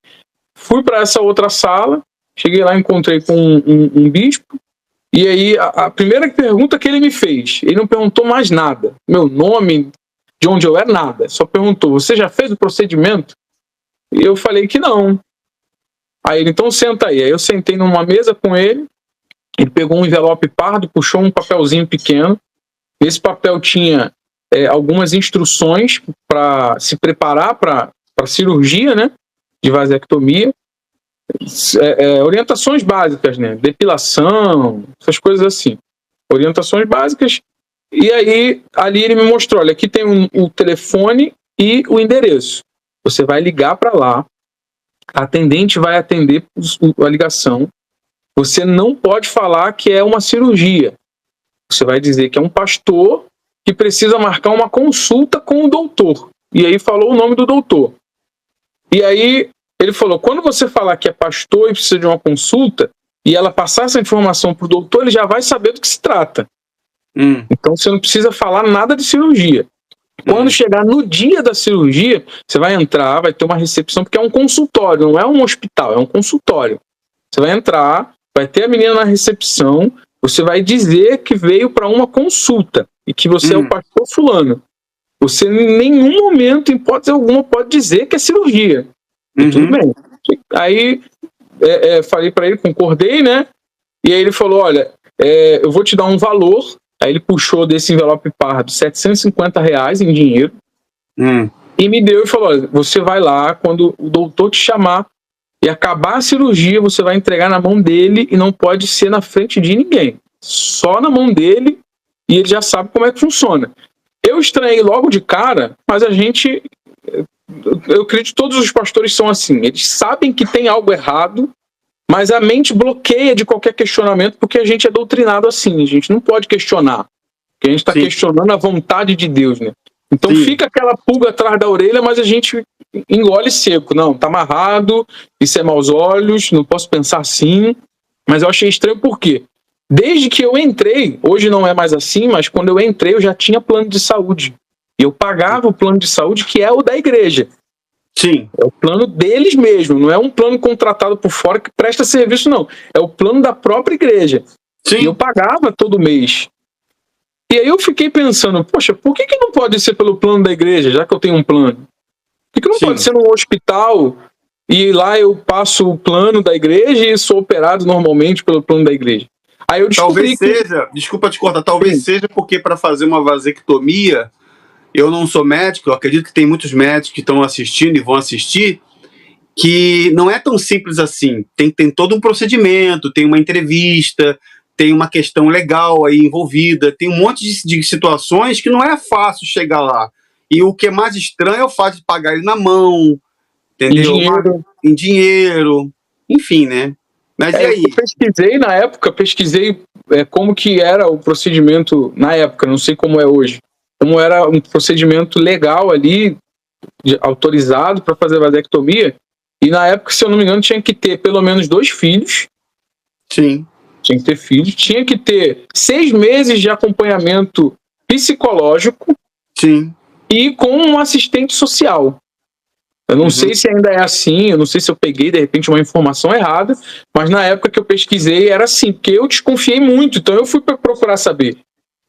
Fui para essa outra sala, cheguei lá, encontrei com um bispo, e aí a primeira pergunta que ele me fez, ele não perguntou mais nada. Meu nome, de onde eu era, nada. Só perguntou, você já fez o procedimento? E eu falei que não. Aí ele, então senta aí. Aí eu sentei numa mesa com ele, ele pegou um envelope pardo, puxou um papelzinho pequeno. Nesse papel tinha algumas instruções para se preparar para a cirurgia, né, de vasectomia, orientações básicas, né, depilação, essas coisas assim, orientações básicas. E aí ali ele me mostrou, olha, aqui tem o telefone e o endereço. Você vai ligar para lá, a atendente vai atender a ligação. Você não pode falar que é uma cirurgia. Você vai dizer que é um pastor que precisa marcar uma consulta com o doutor. E aí falou o nome do doutor. E aí ele falou, quando você falar que é pastor e precisa de uma consulta, e ela passar essa informação para o doutor, ele já vai saber do que se trata. Então você não precisa falar nada de cirurgia. Quando chegar no dia da cirurgia, você vai entrar, vai ter uma recepção, porque é um consultório, não é um hospital, é um consultório. Você vai entrar, vai ter a menina na recepção, você vai dizer que veio para uma consulta e que você é o pastor fulano. Você em nenhum momento, em hipótese alguma, pode dizer que é cirurgia. Tudo bem. Aí falei para ele, concordei, né? E aí ele falou, olha, eu vou te dar um valor. Aí ele puxou desse envelope pardo R$750 em dinheiro e me deu e falou, olha, você vai lá, quando o doutor te chamar e acabar a cirurgia, você vai entregar na mão dele e não pode ser na frente de ninguém. Só na mão dele, e ele já sabe como é que funciona. Eu estranhei logo de cara, mas eu acredito que todos os pastores são assim. Eles sabem que tem algo errado, mas a mente bloqueia de qualquer questionamento porque a gente é doutrinado assim. A gente não pode questionar, porque a gente está questionando a vontade de Deus, né? Então fica aquela pulga atrás da orelha, mas a gente engole seco. Não, tá amarrado, isso é maus olhos, não posso pensar assim. Mas eu achei estranho por quê? Desde que eu entrei, hoje não é mais assim, mas quando eu entrei eu já tinha plano de saúde. E eu pagava o plano de saúde, que é o da igreja. Sim. É o plano deles mesmo, não é um plano contratado por fora que presta serviço, não. É o plano da própria igreja. Sim. E eu pagava todo mês. E aí eu fiquei pensando, poxa, por que não pode ser pelo plano da igreja, já que eu tenho um plano? Por que não pode ser num hospital e lá eu passo o plano da igreja e sou operado normalmente pelo plano da igreja? Aí eu descobri desculpa te cortar, talvez seja porque para fazer uma vasectomia, eu não sou médico, eu acredito que tem muitos médicos que estão assistindo e vão assistir, que não é tão simples assim. Tem todo um procedimento, tem uma entrevista, tem uma questão legal aí envolvida, tem um monte de situações que não é fácil chegar lá. E o que é mais estranho é o fato de pagar ele na mão, entendeu? Em dinheiro, enfim, né? Mas e aí? Eu pesquisei na época, como que era o procedimento na época, não sei como é hoje. Como era um procedimento legal ali, autorizado para fazer vasectomia. E na época, se eu não me engano, tinha que ter pelo menos 2 filhos. Sim. Tinha que ter filhos. Tinha que ter 6 meses de acompanhamento psicológico. Sim. E com um assistente social. Eu não sei se ainda é assim, eu não sei se eu peguei, de repente, uma informação errada, mas na época que eu pesquisei era assim, porque eu desconfiei muito, então eu fui para procurar saber.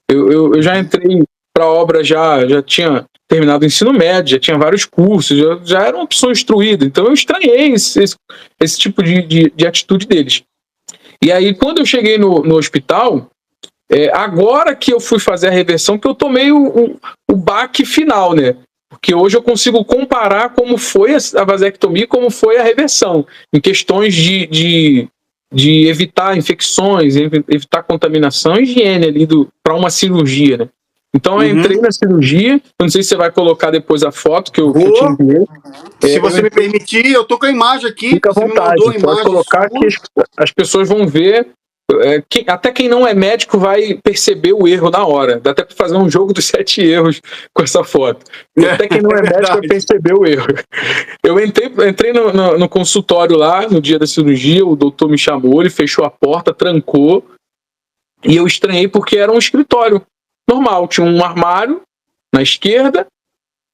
Eu já entrei para a obra, já tinha terminado o ensino médio, já tinha vários cursos, já era uma pessoa instruída, então eu estranhei esse tipo de atitude deles. E aí, quando eu cheguei no hospital, agora que eu fui fazer a reversão, que eu tomei o baque final, né? Porque hoje eu consigo comparar como foi a vasectomia e como foi a reversão, em questões de evitar infecções, evitar contaminação e higiene ali para uma cirurgia, né? Então eu entrei na cirurgia, não sei se você vai colocar depois a foto que eu te enviei. Se você me permitir, eu tô com a imagem aqui. Fica à vontade, pode colocar que as pessoas vão ver. Até quem não é médico vai perceber o erro na hora. Dá até para fazer um jogo dos 7 erros com essa foto. Até quem não é médico vai perceber o erro. Eu entrei no consultório lá, no dia da cirurgia, o doutor me chamou, ele fechou a porta, trancou, e eu estranhei porque era um escritório normal. Tinha um armário na esquerda,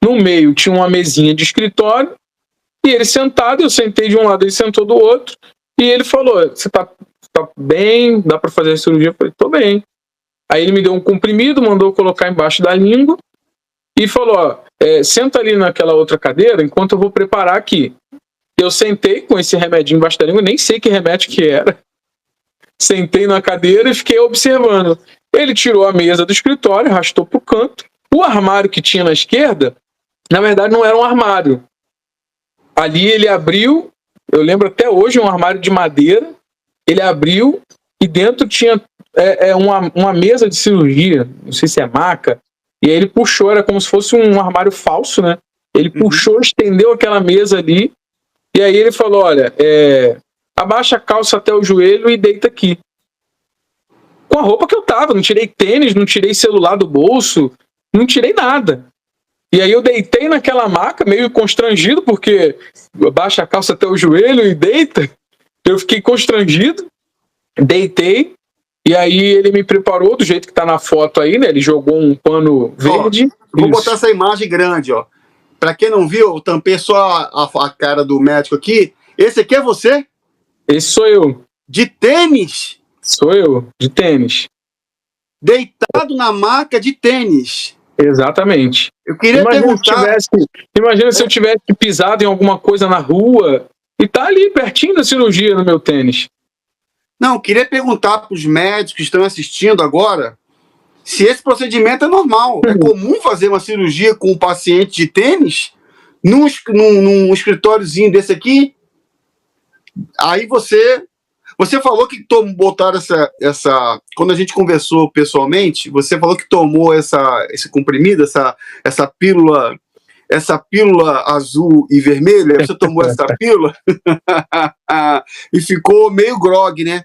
no meio tinha uma mesinha de escritório, e ele sentado, eu sentei de um lado, ele sentou do outro, e ele falou, você tá bem, dá para fazer a cirurgia? Eu falei, tô bem. Aí ele me deu um comprimido, mandou colocar embaixo da língua e falou, senta ali naquela outra cadeira enquanto eu vou preparar aqui. Eu sentei com esse remedinho embaixo da língua, nem sei que remédio que era. Sentei na cadeira e fiquei observando. Ele tirou a mesa do escritório, arrastou pro canto. O armário que tinha na esquerda, na verdade não era um armário. Ali ele abriu, eu lembro até hoje, um armário de madeira. Ele abriu e dentro tinha uma mesa de cirurgia, não sei se é maca, e aí ele puxou, era como se fosse um armário falso, né? Ele puxou, estendeu aquela mesa ali, e aí ele falou, olha, abaixa a calça até o joelho e deita aqui. Com a roupa que eu tava, não tirei tênis, não tirei celular do bolso, não tirei nada. E aí eu deitei naquela maca, meio constrangido, porque abaixa a calça até o joelho e deita. Eu fiquei constrangido, deitei, e aí ele me preparou do jeito que tá na foto aí, né? Ele jogou um pano verde. Vou botar essa imagem grande, ó. Pra quem não viu, eu tampei só a cara do médico aqui. Esse aqui é você? Esse sou eu. De tênis? Sou eu, de tênis. Deitado na maca de tênis. Exatamente. Eu queria perguntar... Imagina se eu tivesse pisado em alguma coisa na rua... E tá ali, pertinho da cirurgia no meu tênis. Não, queria perguntar para os médicos que estão assistindo agora se esse procedimento é normal. É comum fazer uma cirurgia com um paciente de tênis num escritóriozinho desse aqui? Aí você falou que botaram essa... Quando a gente conversou pessoalmente, você falou que tomou esse comprimido, essa pílula... Essa pílula azul e vermelha, você tomou essa pílula e ficou meio grog, né?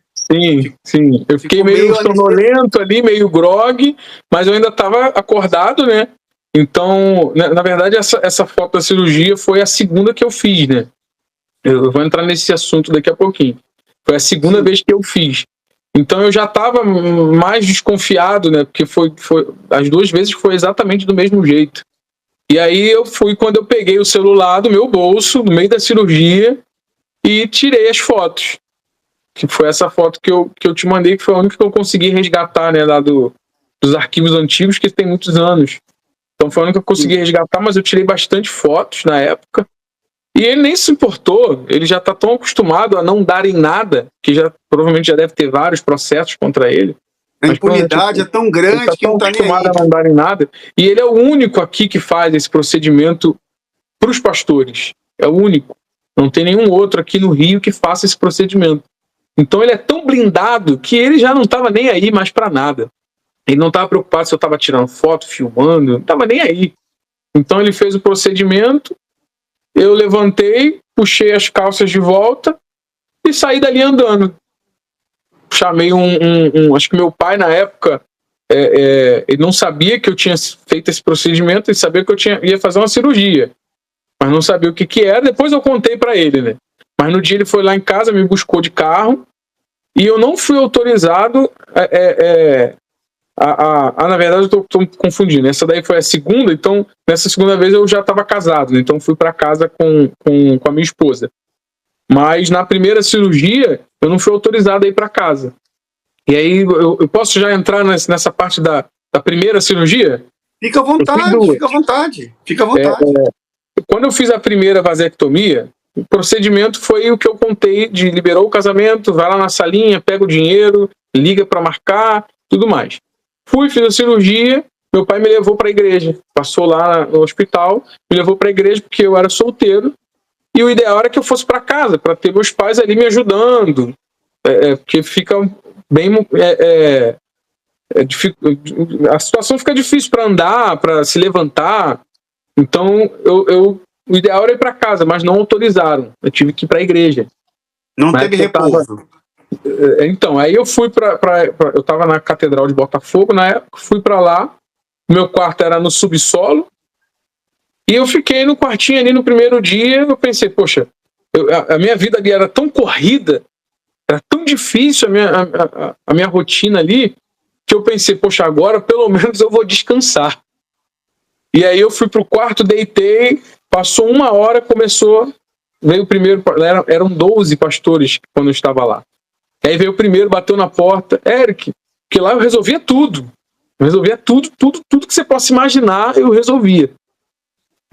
Sim. Eu fiquei meio sonolento ali, meio grog, mas eu ainda estava acordado, né? Então, na verdade, essa foto da cirurgia foi a segunda que eu fiz, né? Eu vou entrar nesse assunto daqui a pouquinho. Foi a segunda vez que eu fiz. Então eu já estava mais desconfiado, né? Porque as 2 vezes foi exatamente do mesmo jeito. E aí quando eu peguei o celular do meu bolso, no meio da cirurgia, e tirei as fotos. Que foi essa foto que eu te mandei, que foi a única que eu consegui resgatar, né? Lá dos arquivos antigos, que tem muitos anos. Então foi a única que eu consegui resgatar, mas eu tirei bastante fotos na época. E ele nem se importou, ele já está tão acostumado a não dar em nada, que provavelmente já deve ter vários processos contra ele. A impunidade é tão grande que não está nem aí. Ele está acostumado a não dar em nada. E ele é o único aqui que faz esse procedimento para os pastores. É o único. Não tem nenhum outro aqui no Rio que faça esse procedimento. Então ele é tão blindado que ele já não estava nem aí mais para nada. Ele não estava preocupado se eu estava tirando foto, filmando, não estava nem aí. Então ele fez o procedimento, eu levantei, puxei as calças de volta e saí dali andando. Chamei acho que meu pai na época, ele não sabia que eu tinha feito esse procedimento, ele sabia que eu ia fazer uma cirurgia, mas não sabia o que era. Depois eu contei para ele, né? Mas no dia ele foi lá em casa, me buscou de carro e eu não fui autorizado na verdade eu tô confundindo, essa daí foi a segunda, então nessa segunda vez eu já estava casado, né? Então fui para casa com a minha esposa. Mas na primeira cirurgia eu não fui autorizado a ir para casa. E aí eu posso já entrar nessa parte da primeira cirurgia? Fica à vontade. Quando eu fiz a primeira vasectomia, o procedimento foi o que eu contei, liberou o casamento, vai lá na salinha, pega o dinheiro, liga para marcar, tudo mais. Fiz a cirurgia, meu pai me levou para a igreja, passou lá no hospital, me levou para a igreja porque eu era solteiro, e o ideal era que eu fosse para casa, para ter meus pais ali me ajudando, porque fica bem... a situação fica difícil para andar, para se levantar, então o ideal era ir para casa, mas não autorizaram, eu tive que ir para a igreja. Não teve repouso. Então, aí eu fui eu estava na Catedral de Botafogo na época, fui para lá, meu quarto era no subsolo, e eu fiquei no quartinho ali no primeiro dia. Eu pensei, poxa, a minha vida ali era tão corrida, era tão difícil a minha rotina ali, que eu pensei, poxa, agora pelo menos eu vou descansar. E aí eu fui pro quarto, deitei, passou 1 hora, veio o primeiro, eram 12 pastores quando eu estava lá. Aí veio o primeiro, bateu na porta, Eric, que lá eu resolvia tudo. Eu resolvia tudo que você possa imaginar, eu resolvia.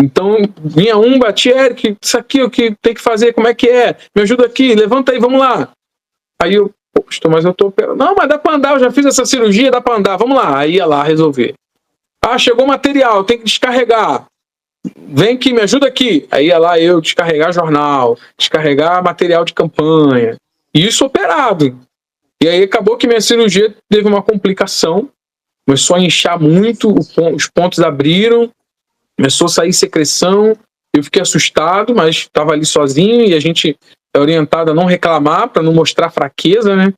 Então, vinha batia, Eric, isso aqui, o que tem que fazer, como é que é? Me ajuda aqui, levanta aí, vamos lá. Aí eu, poxa, mas eu tô operando. Não, mas dá pra andar, eu já fiz essa cirurgia, dá pra andar, vamos lá. Aí ia lá resolver. Chegou material, tem que descarregar. Vem aqui, me ajuda aqui. Aí ia lá eu descarregar jornal, descarregar material de campanha. Isso operado. E aí acabou que minha cirurgia teve uma complicação. Começou a inchar muito, os pontos abriram, começou a sair secreção. Eu fiquei assustado, mas estava ali sozinho e a gente é orientado a não reclamar, para não mostrar fraqueza, né?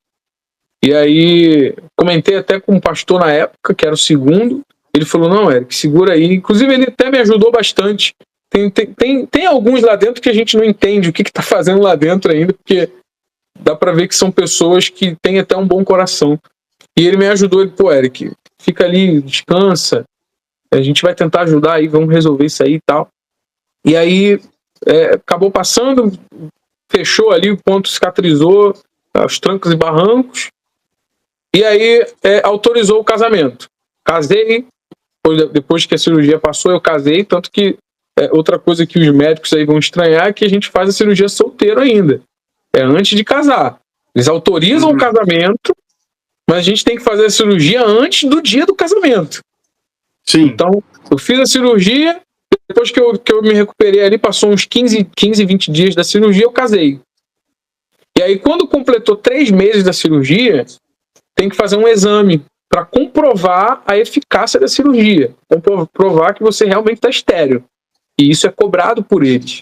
E aí comentei até com um pastor na época, que era o segundo. Ele falou, não, Eric, segura aí. Inclusive ele até me ajudou bastante. Tem alguns lá dentro que a gente não entende o que está fazendo lá dentro ainda, porque dá para ver que são pessoas que têm até um bom coração. E ele me ajudou, ele, pô, Eric, fica ali, descansa, a gente vai tentar ajudar aí, vamos resolver isso aí e tal. E aí acabou passando, fechou ali, o ponto cicatrizou, os trancos e barrancos, e aí autorizou o casamento. Casei, depois que a cirurgia passou, eu casei, tanto que outra coisa que os médicos aí vão estranhar é que a gente faz a cirurgia solteiro ainda. Antes de casar. Eles autorizam o casamento, mas a gente tem que fazer a cirurgia antes do dia do casamento. Sim. Então, eu fiz a cirurgia, depois que eu me recuperei ali, passou uns 15, 20 dias da cirurgia, eu casei. E aí, quando completou 3 meses da cirurgia, tem que fazer um exame para comprovar a eficácia da cirurgia. Comprovar que você realmente está estéril. E isso é cobrado por eles.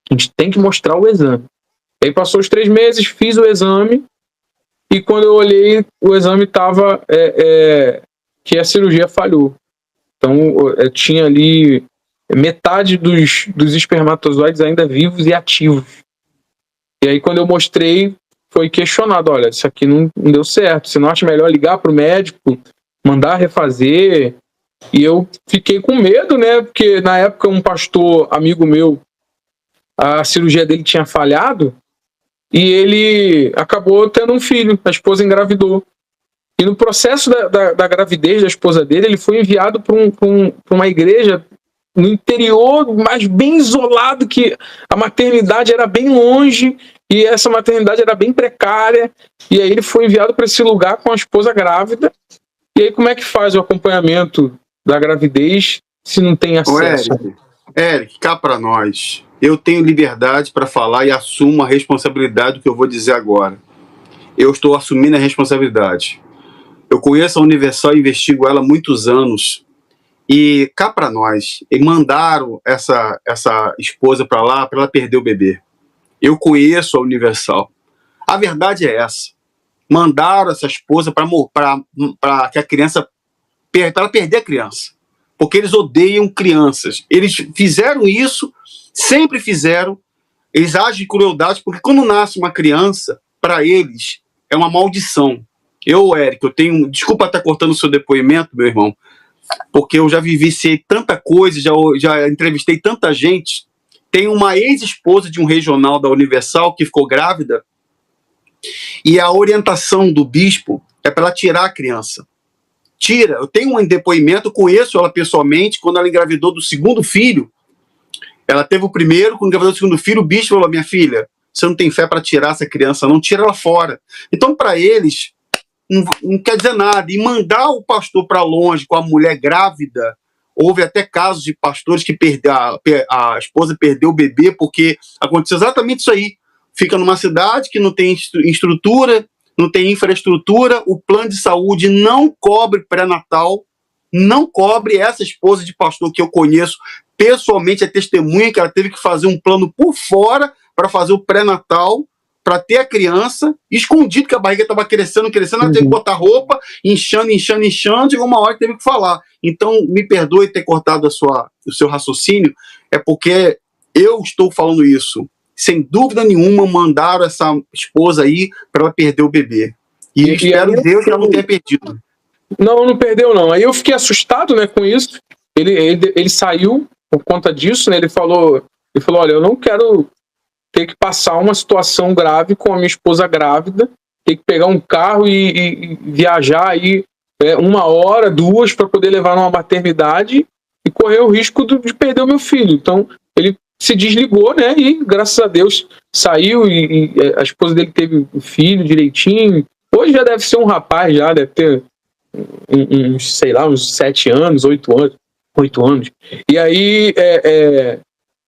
A gente tem que mostrar o exame. Aí passou os 3 meses, fiz o exame, e quando eu olhei, o exame estava que a cirurgia falhou. Então, eu tinha ali metade dos espermatozoides ainda vivos e ativos. E aí, quando eu mostrei, foi questionado, olha, isso aqui não deu certo, você não acha melhor ligar para o médico, mandar refazer? E eu fiquei com medo, né, porque na época um pastor amigo meu, a cirurgia dele tinha falhado e ele acabou tendo um filho, a esposa engravidou. E no processo da gravidez da esposa dele, ele foi enviado para uma igreja no interior, mas bem isolado, que a maternidade era bem longe e essa maternidade era bem precária. E aí ele foi enviado para esse lugar com a esposa grávida. E aí como é que faz o acompanhamento da gravidez se não tem acesso? Eric, cá para nós. Eu tenho liberdade para falar e assumo a responsabilidade do que eu vou dizer agora. Eu estou assumindo a responsabilidade. Eu conheço a Universal e investigo ela há muitos anos. E cá para nós, e mandaram essa esposa para lá para ela perder o bebê. Eu conheço a Universal. A verdade é essa. Mandaram essa esposa para que a criança para ela perder a criança, porque eles odeiam crianças. Eles fizeram isso, sempre fizeram. Eles agem de crueldade, porque quando nasce uma criança, para eles é uma maldição. Eric, eu tenho... Desculpa estar cortando o seu depoimento, meu irmão, porque eu já vivenciei tanta coisa, já entrevistei tanta gente. Tem uma ex-esposa de um regional da Universal que ficou grávida e a orientação do bispo é para ela tirar a criança. Tira. Eu tenho um depoimento, conheço ela pessoalmente, quando ela engravidou do segundo filho. Ela teve o primeiro, quando engravidou do segundo filho, o bispo falou: minha filha, você não tem fé para tirar essa criança, não, tira ela fora. Então, para eles, não quer dizer nada. E mandar o pastor para longe com a mulher grávida, houve até casos de pastores que a esposa perdeu o bebê porque aconteceu exatamente isso aí. Fica numa cidade que não tem estrutura, não tem infraestrutura, o plano de saúde não cobre pré-natal, não cobre. Essa esposa de pastor que eu conheço pessoalmente, é testemunha que ela teve que fazer um plano por fora para fazer o pré-natal, para ter a criança, escondido, que a barriga estava crescendo, ela teve que botar roupa, inchando, e uma hora teve que falar. Então, me perdoe ter cortado o seu raciocínio, é porque eu estou falando isso. Sem dúvida nenhuma, mandaram essa esposa aí para ela perder o bebê. E espero Deus que ela não tenha perdido. Não perdeu, não. Aí eu fiquei assustado, né, com isso. Ele saiu por conta disso, né? Ele falou, olha, eu não quero ter que passar uma situação grave com a minha esposa grávida, ter que pegar um carro e viajar aí 1 hora, 2 para poder levar numa maternidade e correr o risco de perder o meu filho. Então, ele se desligou, né? E graças a Deus saiu e a esposa dele teve o filho direitinho. Hoje já deve ser um rapaz, já deve ter uns 7 anos, 8 anos. E aí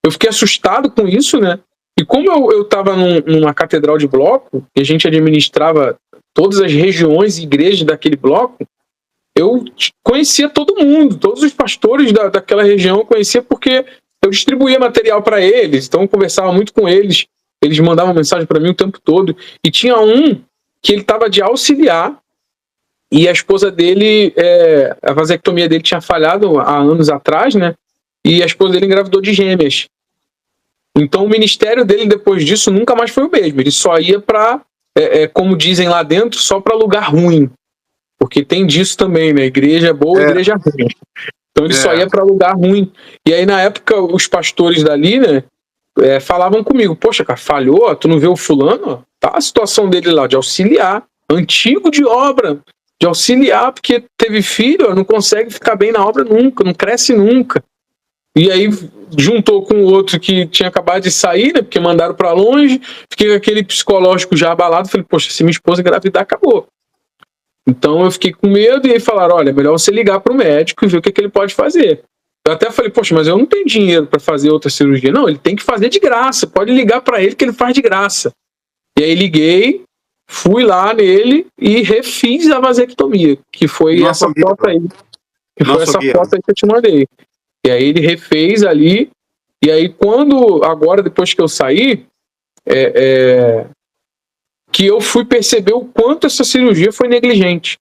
eu fiquei assustado com isso, né? E como eu estava numa catedral de bloco, e a gente administrava todas as regiões e igrejas daquele bloco, eu conhecia todo mundo, todos os pastores daquela região eu conhecia porque eu distribuía material para eles, então eu conversava muito com eles, eles mandavam mensagem para mim o tempo todo. E tinha um que ele estava de auxiliar, e a esposa dele, a vasectomia dele tinha falhado há anos atrás, né? E a esposa dele engravidou de gêmeas. Então o ministério dele depois disso nunca mais foi o mesmo. Ele só ia para, como dizem lá dentro, só para lugar ruim. Porque tem disso também, né? Igreja boa, igreja ruim. Então ele só ia para lugar ruim. E aí na época os pastores dali, né, falavam comigo: poxa, cara, falhou, tu não vê o fulano? Tá a situação dele lá de auxiliar, antigo de obra, de auxiliar, porque teve filho, não consegue ficar bem na obra nunca, não cresce nunca. E aí juntou com o outro que tinha acabado de sair, né, porque mandaram para longe, fiquei com aquele psicológico já abalado, falei: poxa, se minha esposa engravidar, acabou. Então eu fiquei com medo, e aí falaram: olha, é melhor você ligar para o médico e ver o que ele pode fazer. Eu até falei: poxa, mas eu não tenho dinheiro para fazer outra cirurgia. Não, ele tem que fazer de graça, pode ligar para ele que ele faz de graça. E aí liguei, fui lá nele e refiz a vasectomia, que foi essa foto aí. Que foi essa foto aí que eu te mandei. E aí ele refez ali, e aí agora depois que eu saí, que eu fui perceber o quanto essa cirurgia foi negligente.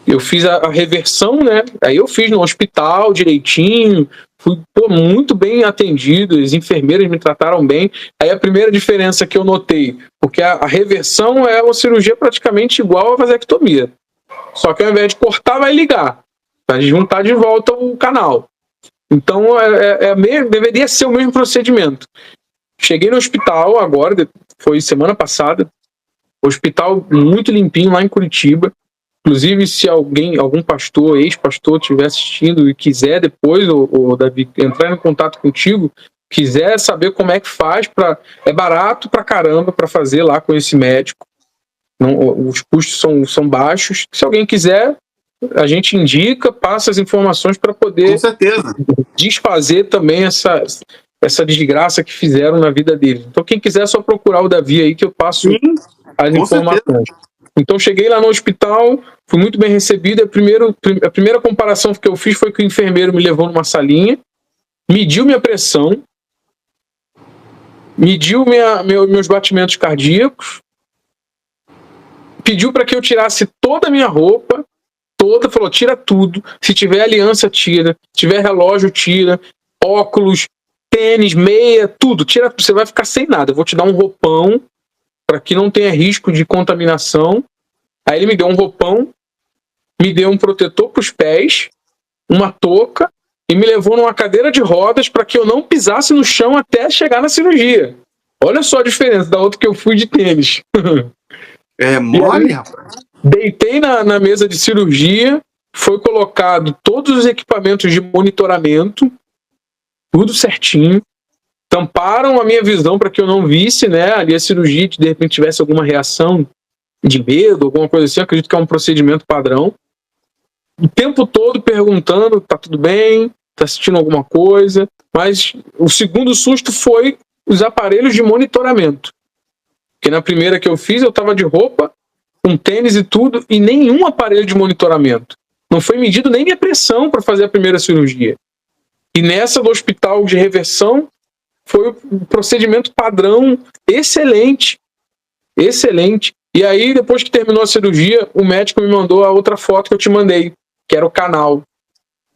eu fiz a reversão, né? Aí eu fiz no hospital direitinho, fui muito bem atendido, as enfermeiras me trataram bem. Aí a primeira diferença que eu notei, porque a reversão é uma cirurgia praticamente igual à vasectomia, só que ao invés de cortar, vai ligar, vai juntar de volta o canal. Então deveria ser o mesmo procedimento. Cheguei no hospital agora, foi semana passada, hospital muito limpinho lá em Curitiba. Inclusive, se algum pastor, ex-pastor, estiver assistindo e quiser depois, o Davi, entrar em contato contigo, quiser saber como é que faz, é barato pra caramba para fazer lá com esse médico. Não, os custos são baixos. Se alguém quiser, a gente indica, passa as informações para poder com certeza desfazer também essa desgraça que fizeram na vida deles. Então, quem quiser, é só procurar o Davi aí que eu passo as informações. Certeza. Então, cheguei lá no hospital, fui muito bem recebido. A primeira comparação que eu fiz foi que o enfermeiro me levou numa salinha, mediu minha pressão, mediu meus batimentos cardíacos, pediu para que eu tirasse toda a minha roupa, falou, tira tudo. Se tiver aliança, tira. Se tiver relógio, tira. Óculos, tênis, meia, tudo. Tira, você vai ficar sem nada. Eu vou te dar um roupão para que não tenha risco de contaminação. Aí ele me deu um roupão, me deu um protetor para os pés, uma touca e me levou numa cadeira de rodas para que eu não pisasse no chão até chegar na cirurgia. Olha só a diferença da outra que eu fui de tênis. É mole, rapaz. Deitei na mesa de cirurgia, foi colocado todos os equipamentos de monitoramento, tudo certinho. Tamparam a minha visão para que eu não visse, né, ali a cirurgia, de repente tivesse alguma reação de medo, alguma coisa assim. Acredito que é um procedimento padrão. O tempo todo perguntando, tá tudo bem, tá sentindo alguma coisa. Mas o segundo susto foi os aparelhos de monitoramento. Porque na primeira que eu fiz, eu tava de roupa, com tênis e tudo, e nenhum aparelho de monitoramento. Não foi medido nem minha pressão para fazer a primeira cirurgia. E nessa do hospital de reversão, foi um procedimento padrão excelente. Excelente. E aí, depois que terminou a cirurgia, o médico me mandou a outra foto que eu te mandei, que era o canal.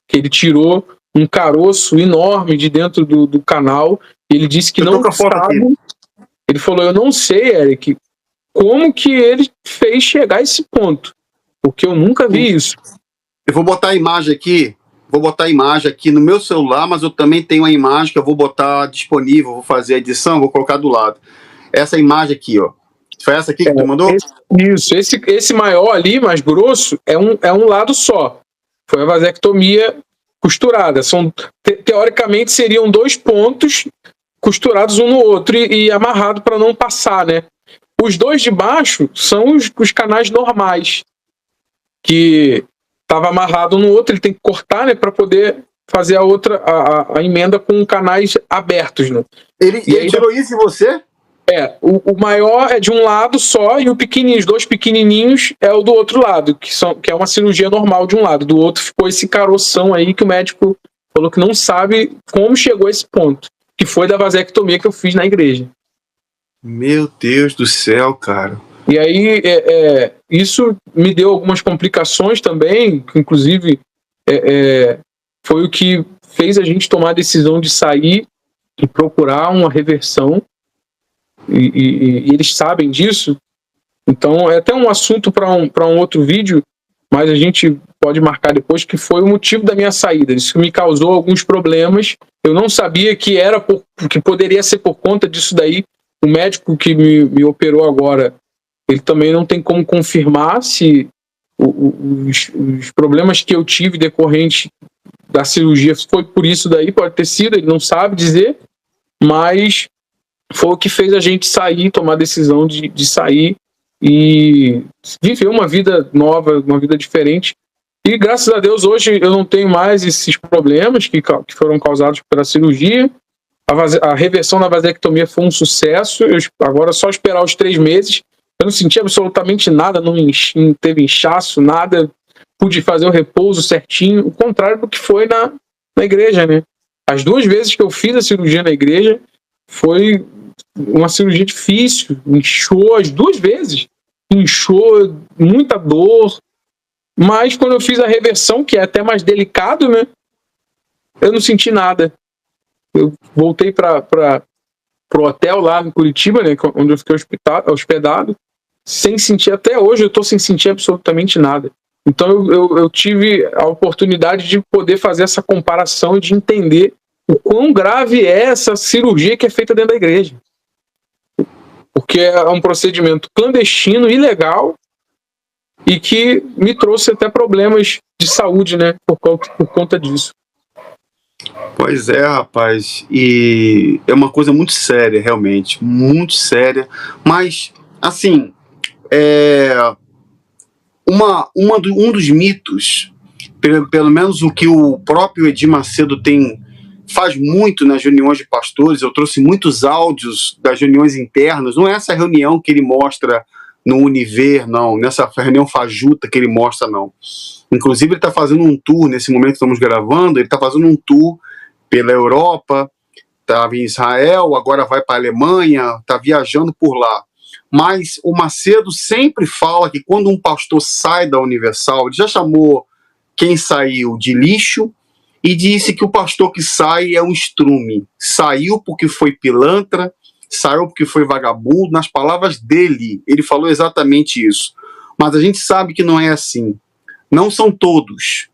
Que ele tirou um caroço enorme de dentro do canal. E ele disse que não sabe. Ele falou, eu não sei, Eric, como que ele fez chegar a esse ponto. Porque eu nunca vi isso. Eu vou botar a imagem aqui. Vou botar a imagem aqui no meu celular, mas eu também tenho a imagem que eu vou botar disponível, vou fazer a edição, vou colocar do lado. Essa imagem aqui, ó. Foi essa aqui que tu mandou? Esse maior ali, mais grosso, é um lado só. Foi a vasectomia costurada. Teoricamente seriam 2 pontos costurados um no outro e amarrado para não passar, né? Os 2 de baixo são os canais normais, que estava amarrado no outro, ele tem que cortar, né, para poder fazer a emenda com canais abertos, né? Ele tirou isso em você? O maior é de um lado só e os 2 pequenininhos é o do outro lado, que é uma cirurgia normal de um lado. Do outro ficou esse caroção aí que o médico falou que não sabe como chegou a esse ponto, que foi da vasectomia que eu fiz na igreja. Meu Deus do céu, cara. E aí, isso me deu algumas complicações também, que inclusive foi o que fez a gente tomar a decisão de sair e procurar uma reversão. E eles sabem disso. Então, é até um assunto para um outro vídeo, mas a gente pode marcar depois, que foi o motivo da minha saída. Isso me causou alguns problemas. Eu não sabia que que poderia ser por conta disso daí. O médico que me operou agora, ele também não tem como confirmar se os problemas que eu tive decorrente da cirurgia foi por isso daí, pode ter sido, ele não sabe dizer, mas foi o que fez a gente sair, tomar a decisão de sair e viver uma vida nova, uma vida diferente. E graças a Deus hoje eu não tenho mais esses problemas que foram causados pela cirurgia. A reversão da vasectomia foi um sucesso. Agora é só esperar os 3 meses. Eu não senti absolutamente nada, não teve inchaço, nada. Pude fazer o repouso certinho. O contrário do que foi na igreja, né? As 2 vezes que eu fiz a cirurgia na igreja foi uma cirurgia difícil. Inchou as 2 vezes. Inchou, muita dor. Mas quando eu fiz a reversão, que é até mais delicado, né? Eu não senti nada. Eu voltei para o hotel lá em Curitiba, né? Onde eu fiquei hospedado, sem sentir, até hoje eu estou sem sentir absolutamente nada. Então eu tive a oportunidade de poder fazer essa comparação e de entender o quão grave é essa cirurgia que é feita dentro da igreja. Porque é um procedimento clandestino, ilegal, e que me trouxe até problemas de saúde, né, por conta disso. Pois é, rapaz, e é uma coisa muito séria, realmente, muito séria, mas, assim, um dos mitos, pelo menos o que o próprio Edir Macedo faz muito nas reuniões de pastores, eu trouxe muitos áudios das reuniões internas, não é essa reunião que ele mostra no Univer, não, nessa reunião fajuta que ele mostra, não. Inclusive ele está fazendo um tour, nesse momento que estamos gravando, ele está fazendo um tour pela Europa, estava em Israel, agora vai para a Alemanha, está viajando por lá. Mas o Macedo sempre fala que quando um pastor sai da Universal, ele já chamou quem saiu de lixo e disse que o pastor que sai é um estrume. Saiu porque foi pilantra, saiu porque foi vagabundo. Nas palavras dele, ele falou exatamente isso. Mas a gente sabe que não é assim. Não são todos.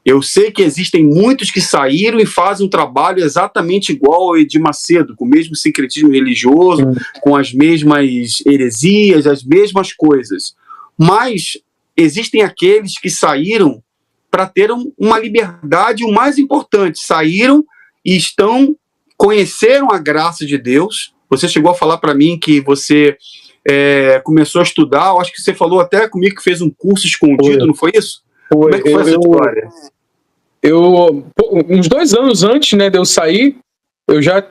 Eu sei que existem muitos que saíram e fazem um trabalho exatamente igual ao Edir Macedo, com o mesmo sincretismo religioso, com as mesmas heresias, as mesmas coisas. Mas existem aqueles que saíram para ter uma liberdade, o mais importante, saíram e conheceram a graça de Deus. Você chegou a falar para mim que você começou a estudar, eu acho que você falou até comigo que fez um curso escondido, não foi isso? Como é que foi essa história? Uns 2 anos antes, né, de eu sair, eu já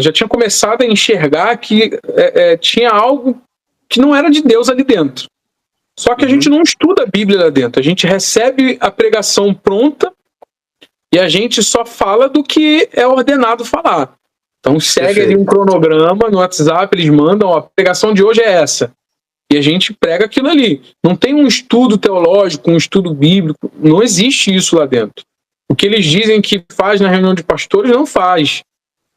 já tinha começado a enxergar que tinha algo que não era de Deus ali dentro. Só que a gente não estuda a Bíblia lá dentro. A gente recebe a pregação pronta e a gente só fala do que é ordenado falar. Então segue ali um cronograma no WhatsApp, eles mandam, ó, a pregação de hoje é essa. E a gente prega aquilo ali. Não tem um estudo teológico, um estudo bíblico. Não existe isso lá dentro. O que eles dizem que faz na reunião de pastores, não faz.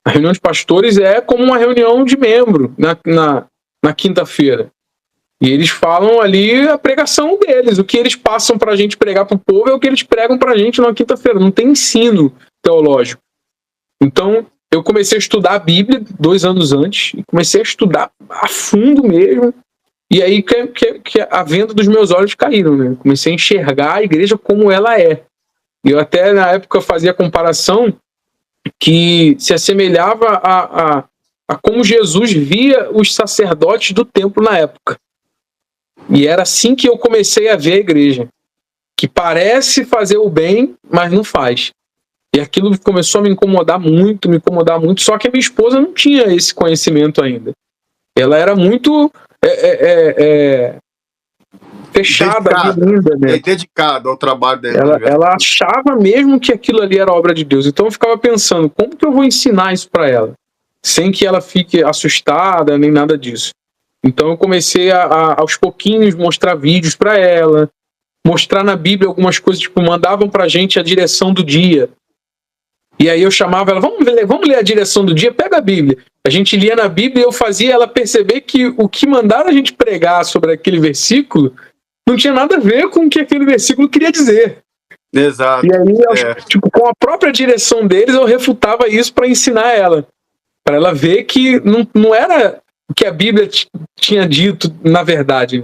A reunião de pastores é como uma reunião de membro na quinta-feira. E eles falam ali a pregação deles. O que eles passam para a gente pregar para o povo é o que eles pregam para a gente na quinta-feira. Não tem ensino teológico. Então, eu comecei a estudar a Bíblia 2 anos antes. E comecei a estudar a fundo mesmo. E aí que a venda dos meus olhos caíram, né? Comecei a enxergar a igreja como ela é. E eu até, na época, fazia a comparação que se assemelhava a como Jesus via os sacerdotes do templo na época. E era assim que eu comecei a ver a igreja. Que parece fazer o bem, mas não faz. E aquilo começou a me incomodar muito, só que a minha esposa não tinha esse conhecimento ainda. Ela era muito fechada, linda, né? Dedicada ao trabalho dela. Ela achava mesmo que aquilo ali era obra de Deus. Então eu ficava pensando, como que eu vou ensinar isso para ela? Sem que ela fique assustada, nem nada disso. Então eu comecei aos pouquinhos, mostrar vídeos para ela, mostrar na Bíblia algumas coisas, tipo, mandavam pra gente a direção do dia. E aí eu chamava ela, vamos ler a direção do dia, pega a Bíblia. A gente lia na Bíblia e eu fazia ela perceber que o que mandaram a gente pregar sobre aquele versículo não tinha nada a ver com o que aquele versículo queria dizer. Exato. E aí, tipo, com a própria direção deles, eu refutava isso para ensinar ela. Para ela ver que não era o que a Bíblia tinha dito, na verdade.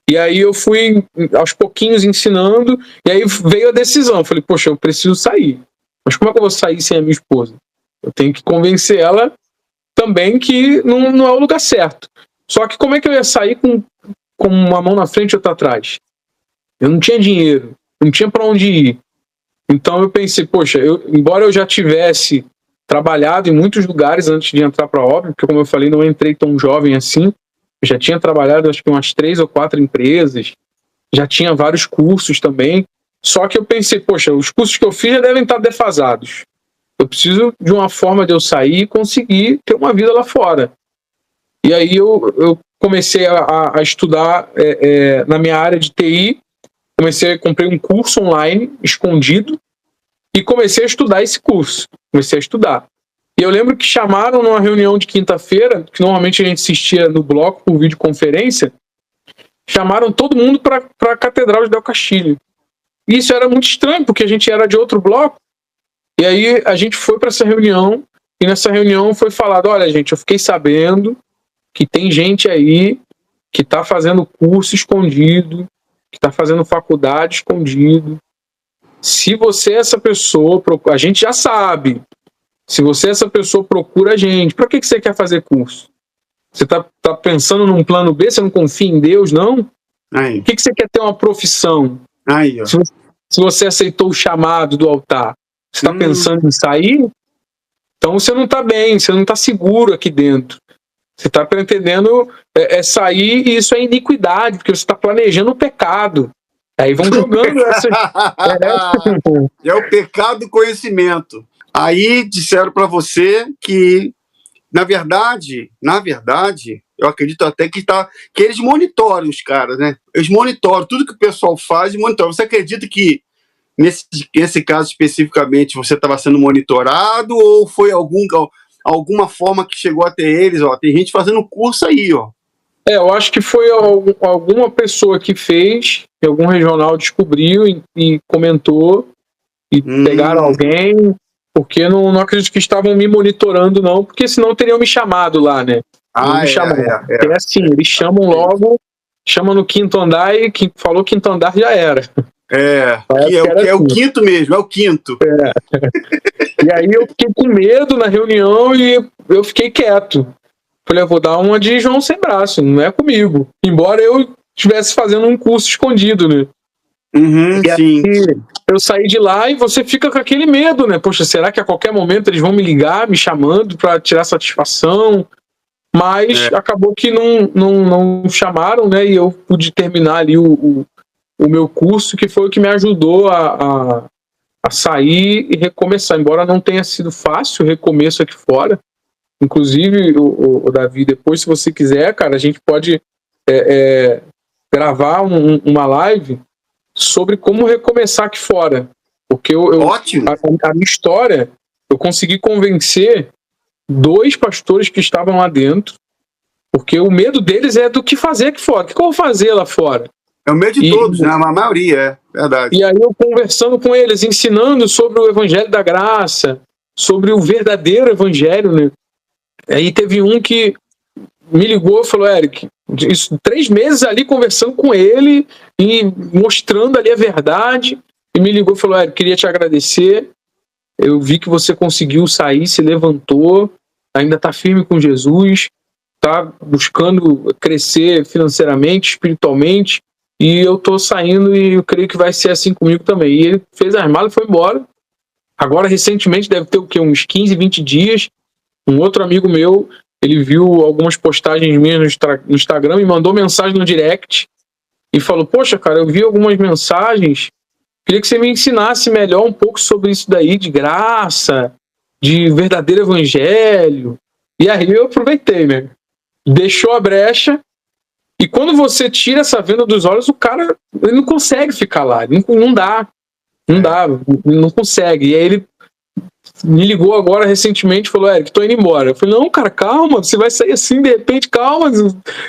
E aí eu fui, aos pouquinhos, ensinando, e aí veio a decisão. Eu falei, poxa, eu preciso sair. Mas como é que eu vou sair sem a minha esposa? Eu tenho que convencer ela também que não é o lugar certo. Só que como é que eu ia sair com uma mão na frente e outra atrás? Eu não tinha dinheiro, não tinha para onde ir. Então eu pensei, poxa, embora eu já tivesse trabalhado em muitos lugares antes de entrar para a obra, porque como eu falei, não entrei tão jovem assim, eu já tinha trabalhado acho que umas 3 ou 4 empresas, já tinha vários cursos também, só que eu pensei, poxa, os cursos que eu fiz já devem estar defasados. Eu preciso de uma forma de eu sair e conseguir ter uma vida lá fora. E aí eu comecei a estudar na minha área de TI, comprei um curso online, escondido, e comecei a estudar esse curso. Comecei a estudar. E eu lembro que chamaram numa reunião de quinta-feira, que normalmente a gente assistia no bloco por videoconferência, chamaram todo mundo para a Catedral de Del Castilho. E isso era muito estranho, porque a gente era de outro bloco. E aí a gente foi para essa reunião, e nessa reunião foi falado, olha, gente, eu fiquei sabendo que tem gente aí que está fazendo curso escondido, que está fazendo faculdade escondido. Se você é essa pessoa, a gente já sabe. Se você é essa pessoa, procura a gente. Para que você quer fazer curso? Você está pensando num plano B? Você não confia em Deus, não? Por que você quer ter uma profissão? Aí, ó. Se você aceitou o chamado do altar, você está pensando em sair? Então você não está bem, você não está seguro aqui dentro. Você está pretendendo sair, e isso é iniquidade, porque você está planejando o pecado. Aí vão jogando essa. É o pecado do conhecimento. Aí disseram para você que, na verdade, eu acredito até que eles monitoram os caras, né? Eles monitoram tudo que o pessoal faz e monitoram. Você acredita que, nesse caso especificamente, você estava sendo monitorado, ou foi alguma forma que chegou até eles? Ó, tem gente fazendo curso aí, ó. Eu acho que foi alguma pessoa que fez, algum regional descobriu e comentou, e pegaram alguém, porque não acredito que estavam me monitorando, não, porque senão teriam me chamado lá, né? É assim, eles chamam logo, chamam no quinto andar, e quem falou quinto andar já era. É o quinto mesmo, é o quinto. E aí eu fiquei com medo na reunião e eu fiquei quieto. Falei, eu vou dar uma de João sem braço, não é comigo. Embora eu estivesse fazendo um curso escondido, né? Sim. Eu saí de lá e você fica com aquele medo, né? Poxa, será que a qualquer momento eles vão me ligar, me chamando para tirar satisfação? Mas acabou que não chamaram, né? E eu pude terminar ali o meu curso, que foi o que me ajudou a sair e recomeçar. Embora não tenha sido fácil o recomeço aqui fora. Inclusive, o Davi, depois, se você quiser, cara, a gente pode gravar uma live sobre como recomeçar aqui fora. Porque Ótimo. A minha história, eu consegui convencer 2 pastores que estavam lá dentro, porque o medo deles é do que fazer aqui fora. O que eu vou fazer lá fora? É o medo de todos, né? A maioria, verdade. E aí eu conversando com eles, ensinando sobre o Evangelho da Graça, sobre o verdadeiro Evangelho, né? Aí teve um que me ligou e falou, Eric, 3 meses ali conversando com ele e mostrando ali a verdade, e me ligou e falou, Eric, queria te agradecer, eu vi que você conseguiu sair, se levantou, ainda está firme com Jesus, está buscando crescer financeiramente, espiritualmente, e eu estou saindo e eu creio que vai ser assim comigo também. E ele fez as malas e foi embora. Agora, recentemente, deve ter o quê? Uns 15, 20 dias, um outro amigo meu, ele viu algumas postagens minhas no Instagram e mandou mensagem no direct e falou, poxa, cara, eu vi algumas mensagens, queria que você me ensinasse melhor um pouco sobre isso daí, de graça, de verdadeiro evangelho. E aí eu aproveitei, né? Deixou a brecha, e quando você tira essa venda dos olhos, o cara ele não consegue ficar lá, não dá, não consegue. E aí ele me ligou agora recentemente e falou, Eric, tô indo embora. Eu falei, não, cara, calma, você vai sair assim de repente, calma,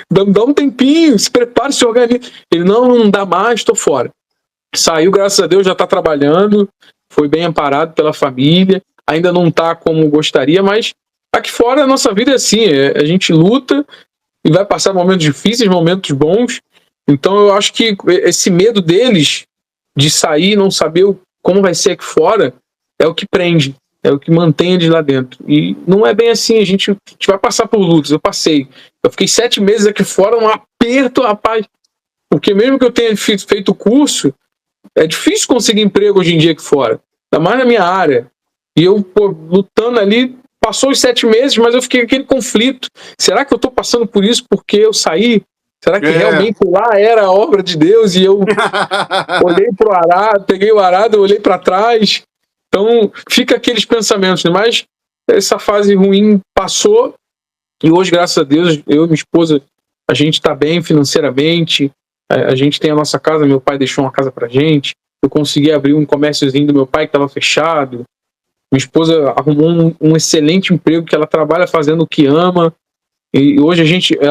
dá um tempinho, se prepare, se organize. Ele, não dá mais, tô fora. Saiu, graças a Deus, já tá trabalhando, foi bem amparado pela família, ainda não tá como gostaria, mas aqui fora a nossa vida é assim, a gente luta e vai passar momentos difíceis, momentos bons. Então eu acho que esse medo deles de sair e não saber como vai ser aqui fora é o que prende, é o que mantém eles lá dentro. E não é bem assim, a gente vai passar por lutas. Eu passei. Eu fiquei 7 meses aqui fora, um aperto, rapaz. Porque mesmo que eu tenha feito o curso, é difícil conseguir emprego hoje em dia aqui fora. Ainda mais na minha área. E eu, lutando ali, passou os 7 meses, mas eu fiquei com aquele conflito. Será que eu estou passando por isso porque eu saí? Será que realmente lá era a obra de Deus e eu olhei para o arado, peguei o arado, olhei para trás? Então, fica aqueles pensamentos, né? Mas essa fase ruim passou e hoje, graças a Deus, eu e minha esposa, a gente está bem financeiramente, A gente tem a nossa casa, meu pai deixou uma casa pra gente, eu consegui abrir um comérciozinho do meu pai que estava fechado, minha esposa arrumou um excelente emprego que ela trabalha fazendo o que ama, e hoje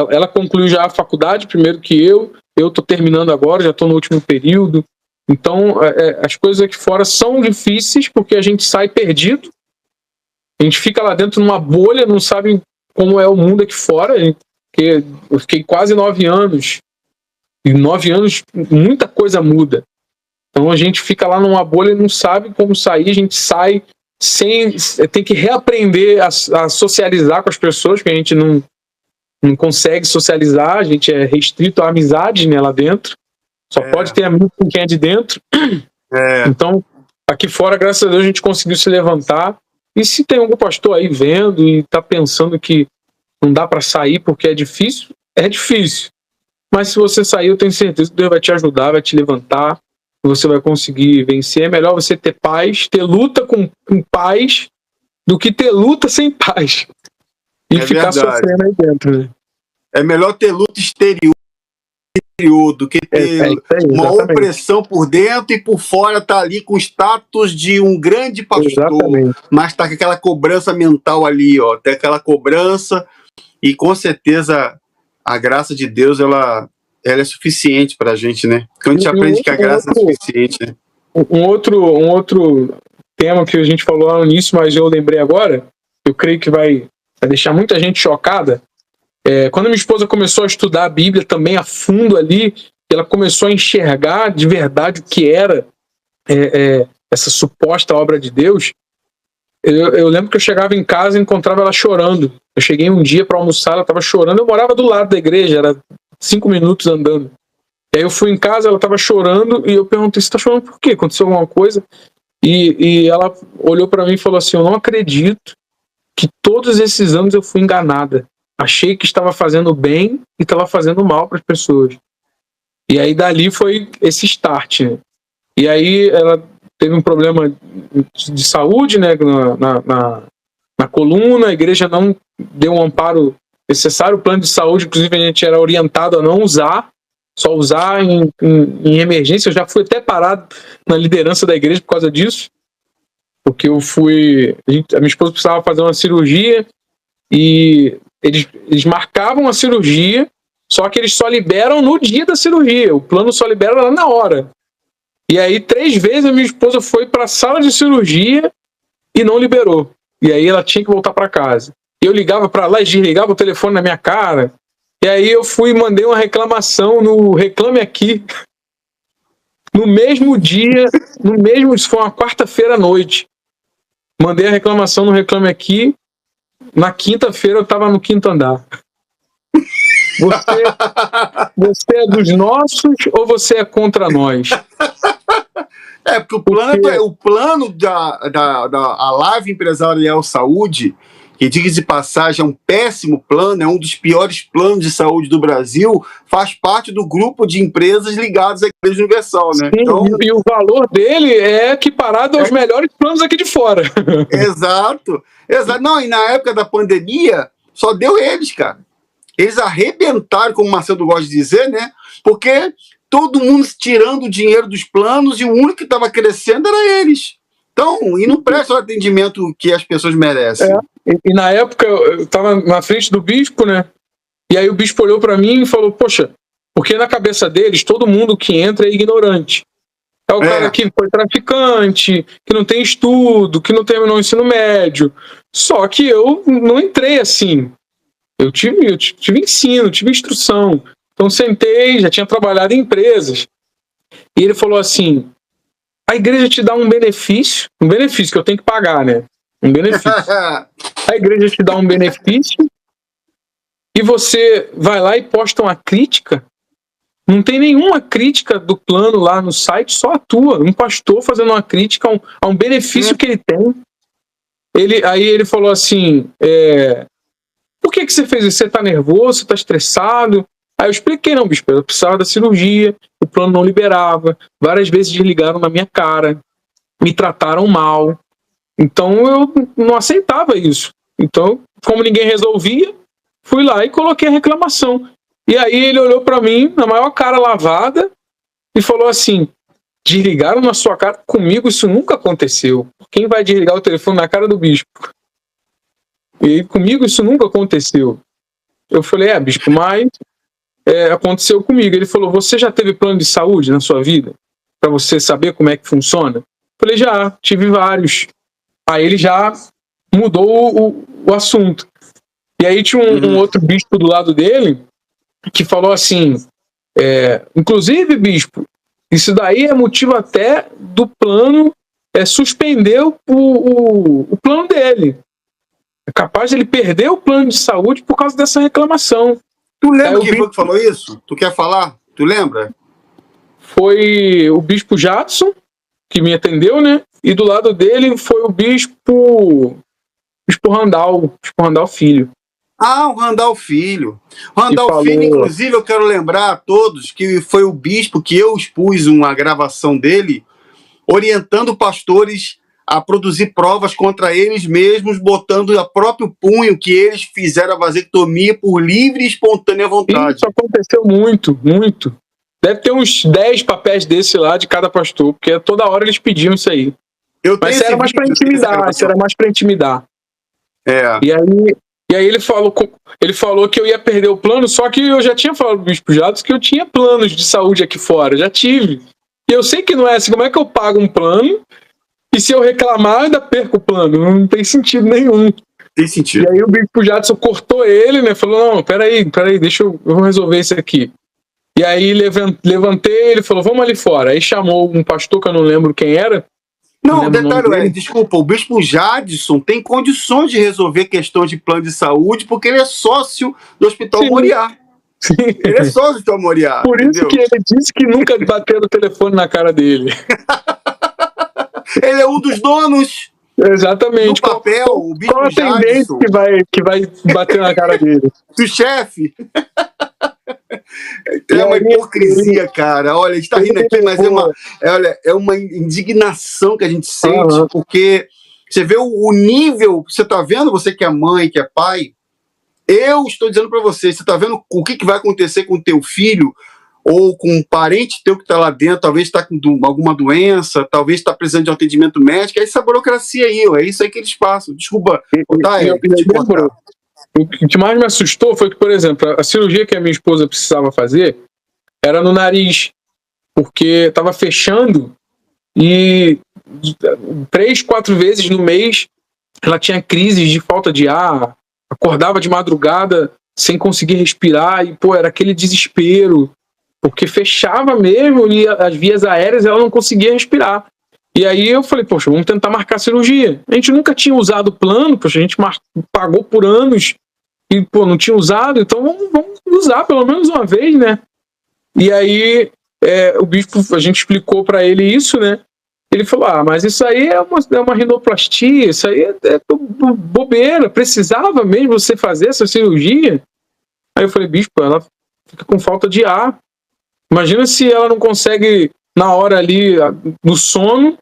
ela concluiu já a faculdade primeiro que eu estou terminando agora, já estou no último período. Então as coisas aqui fora são difíceis porque a gente sai perdido, a gente fica lá dentro numa bolha, não sabe como é o mundo aqui fora, porque eu fiquei quase 9 anos, e 9 anos muita coisa muda. Então a gente fica lá numa bolha e não sabe como sair, a gente sai tem que reaprender a socializar com as pessoas, porque a gente não consegue socializar, a gente é restrito à amizade, né, lá dentro. Só pode ter amigo com quem é de dentro. Então, aqui fora, graças a Deus, a gente conseguiu se levantar. E se tem algum pastor aí vendo e está pensando que não dá para sair porque é difícil, é difícil. Mas se você sair, eu tenho certeza que Deus vai te ajudar, vai te levantar, você vai conseguir vencer. É melhor você ter paz, ter luta com paz, do que ter luta sem paz. E ficar sofrendo aí dentro, né? É melhor ter luta exterior do que ter uma opressão por dentro e por fora tá ali com o status de um grande pastor, mas tá com aquela cobrança mental ali, ó, tem aquela cobrança, e com certeza a graça de Deus, ela é suficiente pra gente, né? Quando a gente aprende que a graça é suficiente, né? Um outro tema que a gente falou lá no início, mas eu lembrei agora, eu creio que vai deixar muita gente chocada. Quando minha esposa começou a estudar a Bíblia também a fundo ali, ela começou a enxergar de verdade o que era essa suposta obra de Deus. Eu lembro que eu chegava em casa e encontrava ela chorando. Eu cheguei um dia para almoçar, ela estava chorando. Eu morava do lado da igreja, era 5 minutos andando. E aí eu fui em casa, ela estava chorando e eu perguntei: você está chorando por quê? Aconteceu alguma coisa? E ela olhou para mim e falou assim: eu não acredito que todos esses anos eu fui enganada. Achei que estava fazendo bem e estava fazendo mal para as pessoas. E aí dali foi esse start, né? E aí ela teve um problema de saúde, né, na coluna, a igreja não deu um amparo necessário, o plano de saúde, inclusive a gente era orientado a não usar, só usar em emergência. Eu já fui até parado na liderança da igreja por causa disso, porque a minha esposa precisava fazer uma cirurgia e eles marcavam a cirurgia, só que eles só liberam no dia da cirurgia, o plano só libera lá na hora. E aí 3 vezes a minha esposa foi para a sala de cirurgia e não liberou. E aí ela tinha que voltar para casa. Eu ligava para lá e desligava o telefone na minha cara. E aí eu fui e mandei uma reclamação no Reclame Aqui. No mesmo dia, isso foi uma quarta-feira à noite. Mandei a reclamação no Reclame Aqui. Na quinta-feira eu estava no 5º andar. Você é dos nossos ou você é contra nós? Porque o plano da Live Empresarial Saúde, que, diga-se de passagem, é um péssimo plano, é um dos piores planos de saúde do Brasil, faz parte do grupo de empresas ligadas à Igreja Universal, né? Sim, então, e o valor dele é equiparado aos melhores planos aqui de fora. Exato. Não, e na época da pandemia, só deu eles, cara. Eles arrebentaram, como o Marcelo gosta de dizer, né? Porque todo mundo tirando o dinheiro dos planos e o único que estava crescendo era eles. Então, e não presta o atendimento que as pessoas merecem. E na época eu estava na frente do bispo, né? E aí o bispo olhou para mim e falou: poxa, porque na cabeça deles todo mundo que entra é ignorante. É o cara que foi traficante, que não tem estudo, que não terminou o ensino médio. Só que eu não entrei assim. Eu tive ensino, tive instrução. Então sentei, já tinha trabalhado em empresas. E ele falou assim: a igreja te dá um benefício que eu tenho que pagar, né? Um benefício. A igreja te dá um benefício e você vai lá e posta uma crítica. Não tem nenhuma crítica do plano lá no site, só a tua. Um pastor fazendo uma crítica a um benefício que ele tem. Aí ele falou assim: por que você fez isso? Você tá nervoso? Você tá estressado? Aí eu expliquei: não, bispo, eu precisava da cirurgia, o plano não liberava, várias vezes desligaram na minha cara, me trataram mal, então eu não aceitava isso. Então, como ninguém resolvia, fui lá e coloquei a reclamação. E aí ele olhou para mim, na maior cara lavada, e falou assim: desligaram na sua cara? Comigo isso nunca aconteceu. Quem vai desligar o telefone na cara do bispo? E comigo isso nunca aconteceu. Eu falei: bispo, mas aconteceu comigo. Ele falou: você já teve plano de saúde na sua vida? Para você saber como é que funciona? Eu falei: já, tive vários. Aí ele já mudou o assunto. E aí tinha um outro bispo do lado dele que falou assim: inclusive, bispo, isso daí é motivo até do plano suspender o plano dele. É capaz de ele perder o plano de saúde por causa dessa reclamação. Tu lembra quem foi que falou isso? Tu quer falar? Tu lembra? Foi o bispo Jadson, que me atendeu, né? E do lado dele foi o bispo Randall Filho. Ah, o Randall Filho. Randall Filho, inclusive, eu quero lembrar a todos que foi o bispo que eu expus uma gravação dele orientando pastores a produzir provas contra eles mesmos, botando a próprio punho que eles fizeram a vasectomia por livre e espontânea vontade. Isso aconteceu muito, muito. Deve ter uns 10 papéis desse lá de cada pastor, porque toda hora eles pediam isso aí. Mas isso era mais para intimidar, isso era mais para intimidar. E aí ele falou que eu ia perder o plano, só que eu já tinha falado pro bispo Jadson que eu tinha planos de saúde aqui fora, já tive. E eu sei que não é assim, como é que eu pago um plano e se eu reclamar eu ainda perco o plano? Não tem sentido nenhum. Tem sentido. E aí o bispo Jadson cortou ele, né? Falou: não, peraí, eu vou resolver isso aqui. E aí levantei, ele falou: vamos ali fora. Aí chamou um pastor que eu não lembro quem era. Não, o detalhe desculpa, o bispo Jadson tem condições de resolver questões de plano de saúde porque ele é sócio do Hospital Moriá. Sim. Ele é sócio do Hospital Moriá. Por isso que ele disse que nunca bateu o telefone na cara dele. Ele é um dos donos. Exatamente. No papel, o bispo qual atendente que vai bater na cara dele? Do chefe. É uma hipocrisia, cara. Olha, a gente tá rindo aqui, mas é uma indignação que a gente sente, porque você vê o nível, você tá vendo, você que é mãe, que é pai, eu estou dizendo para você tá vendo o que vai acontecer com o teu filho ou com um parente teu que tá lá dentro, talvez tá com alguma doença, talvez tá precisando de um atendimento médico, é essa burocracia aí, é isso aí que eles passam. Desculpa, o que mais me assustou foi que, por exemplo, a cirurgia que a minha esposa precisava fazer era no nariz, porque estava fechando e 3, 4 vezes no mês ela tinha crises de falta de ar, acordava de madrugada sem conseguir respirar e, era aquele desespero, porque fechava mesmo e as vias aéreas ela não conseguia respirar. E aí eu falei: poxa, vamos tentar marcar a cirurgia. A gente nunca tinha usado o plano, a gente pagou por anos e, não tinha usado, então vamos usar pelo menos uma vez, né? E aí o bispo, a gente explicou para ele isso, né? Ele falou: mas isso aí é uma rinoplastia, isso aí é bobeira, precisava mesmo você fazer essa cirurgia? Aí eu falei: bispo, ela fica com falta de ar. Imagina se ela não consegue, na hora ali, no sono,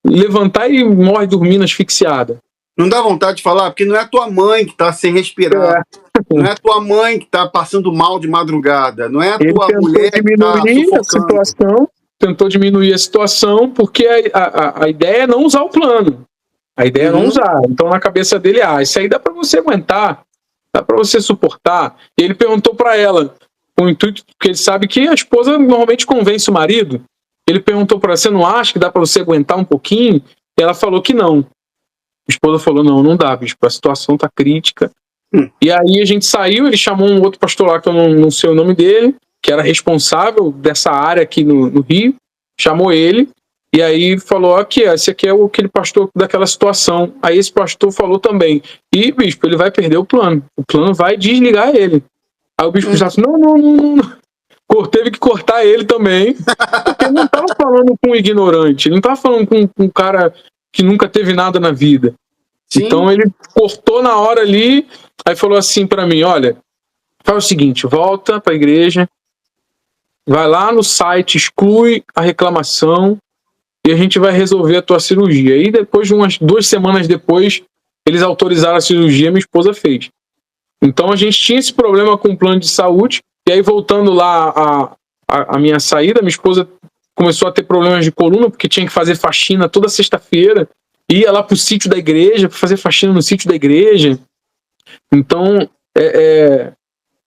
levantar e morre dormindo asfixiada. Não dá vontade de falar? Porque não é tua mãe que está sem respirar. Não é tua mãe que está passando mal de madrugada. Não é a tua mulher que está sufocando. Tentou diminuir a situação, porque a ideia é não usar o plano. A ideia é não usar. Então, na cabeça dele, isso aí dá para você aguentar, dá para você suportar. E ele perguntou para ela, com o intuito, porque ele sabe que a esposa normalmente convence o marido. Ele perguntou para ela: você não acha que dá para você aguentar um pouquinho? E ela falou que não. A esposa falou: não dá, bispo, a situação tá crítica. E aí a gente saiu, ele chamou um outro pastor lá, que eu não sei o nome dele, que era responsável dessa área aqui no Rio, chamou ele, e aí falou: esse aqui é aquele pastor daquela situação. Aí esse pastor falou também: bispo, ele vai perder o plano vai desligar ele. Aí o bispo já disse: não. Teve que cortar ele também, porque ele não estava falando com um ignorante, ele não estava falando com um cara que nunca teve nada na vida. Sim. Então ele cortou na hora ali, aí falou assim para mim: olha, faz o seguinte, volta para a igreja, vai lá no site, exclui a reclamação e a gente vai resolver a tua cirurgia. E depois de umas 2 semanas depois, eles autorizaram a cirurgia e minha esposa fez. Então a gente tinha esse problema com o plano de saúde, E aí, voltando lá a minha saída, minha esposa começou a ter problemas de coluna, porque tinha que fazer faxina toda sexta-feira, ia lá pro sítio da igreja, para fazer faxina no sítio da igreja. Então,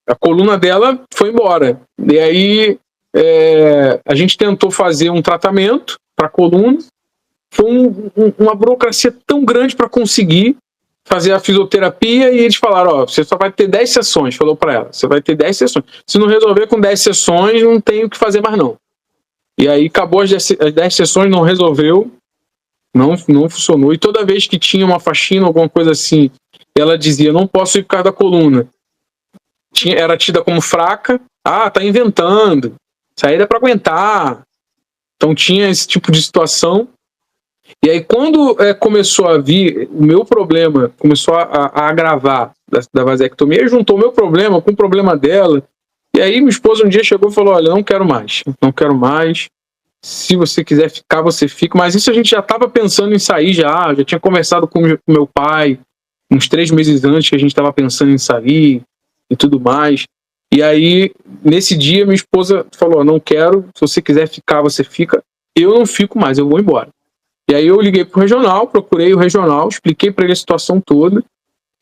a coluna dela foi embora. E aí, a gente tentou fazer um tratamento para a coluna. Foi uma burocracia tão grande para conseguir fazer a fisioterapia, e eles falaram, você só vai ter 10 sessões, falou para ela, você vai ter 10 sessões. Se não resolver com 10 sessões, não tem o que fazer mais não. E aí acabou as 10 sessões, não resolveu, não funcionou. E toda vez que tinha uma faxina, alguma coisa assim, ela dizia, não posso ir por causa da coluna. Era tida como fraca, tá inventando, saída para aguentar. Então tinha esse tipo de situação. E aí, quando começou a vir, o meu problema começou a agravar da vasectomia, juntou o meu problema com o problema dela. E aí, minha esposa um dia chegou e falou, olha, não quero mais. Se você quiser ficar, você fica. Mas isso a gente já estava pensando em sair já tinha conversado com meu pai, uns 3 meses antes que a gente estava pensando em sair e tudo mais. E aí, nesse dia, minha esposa falou, não quero, se você quiser ficar, você fica. Eu não fico mais, eu vou embora. E aí eu liguei pro regional, procurei o regional, expliquei para ele a situação toda.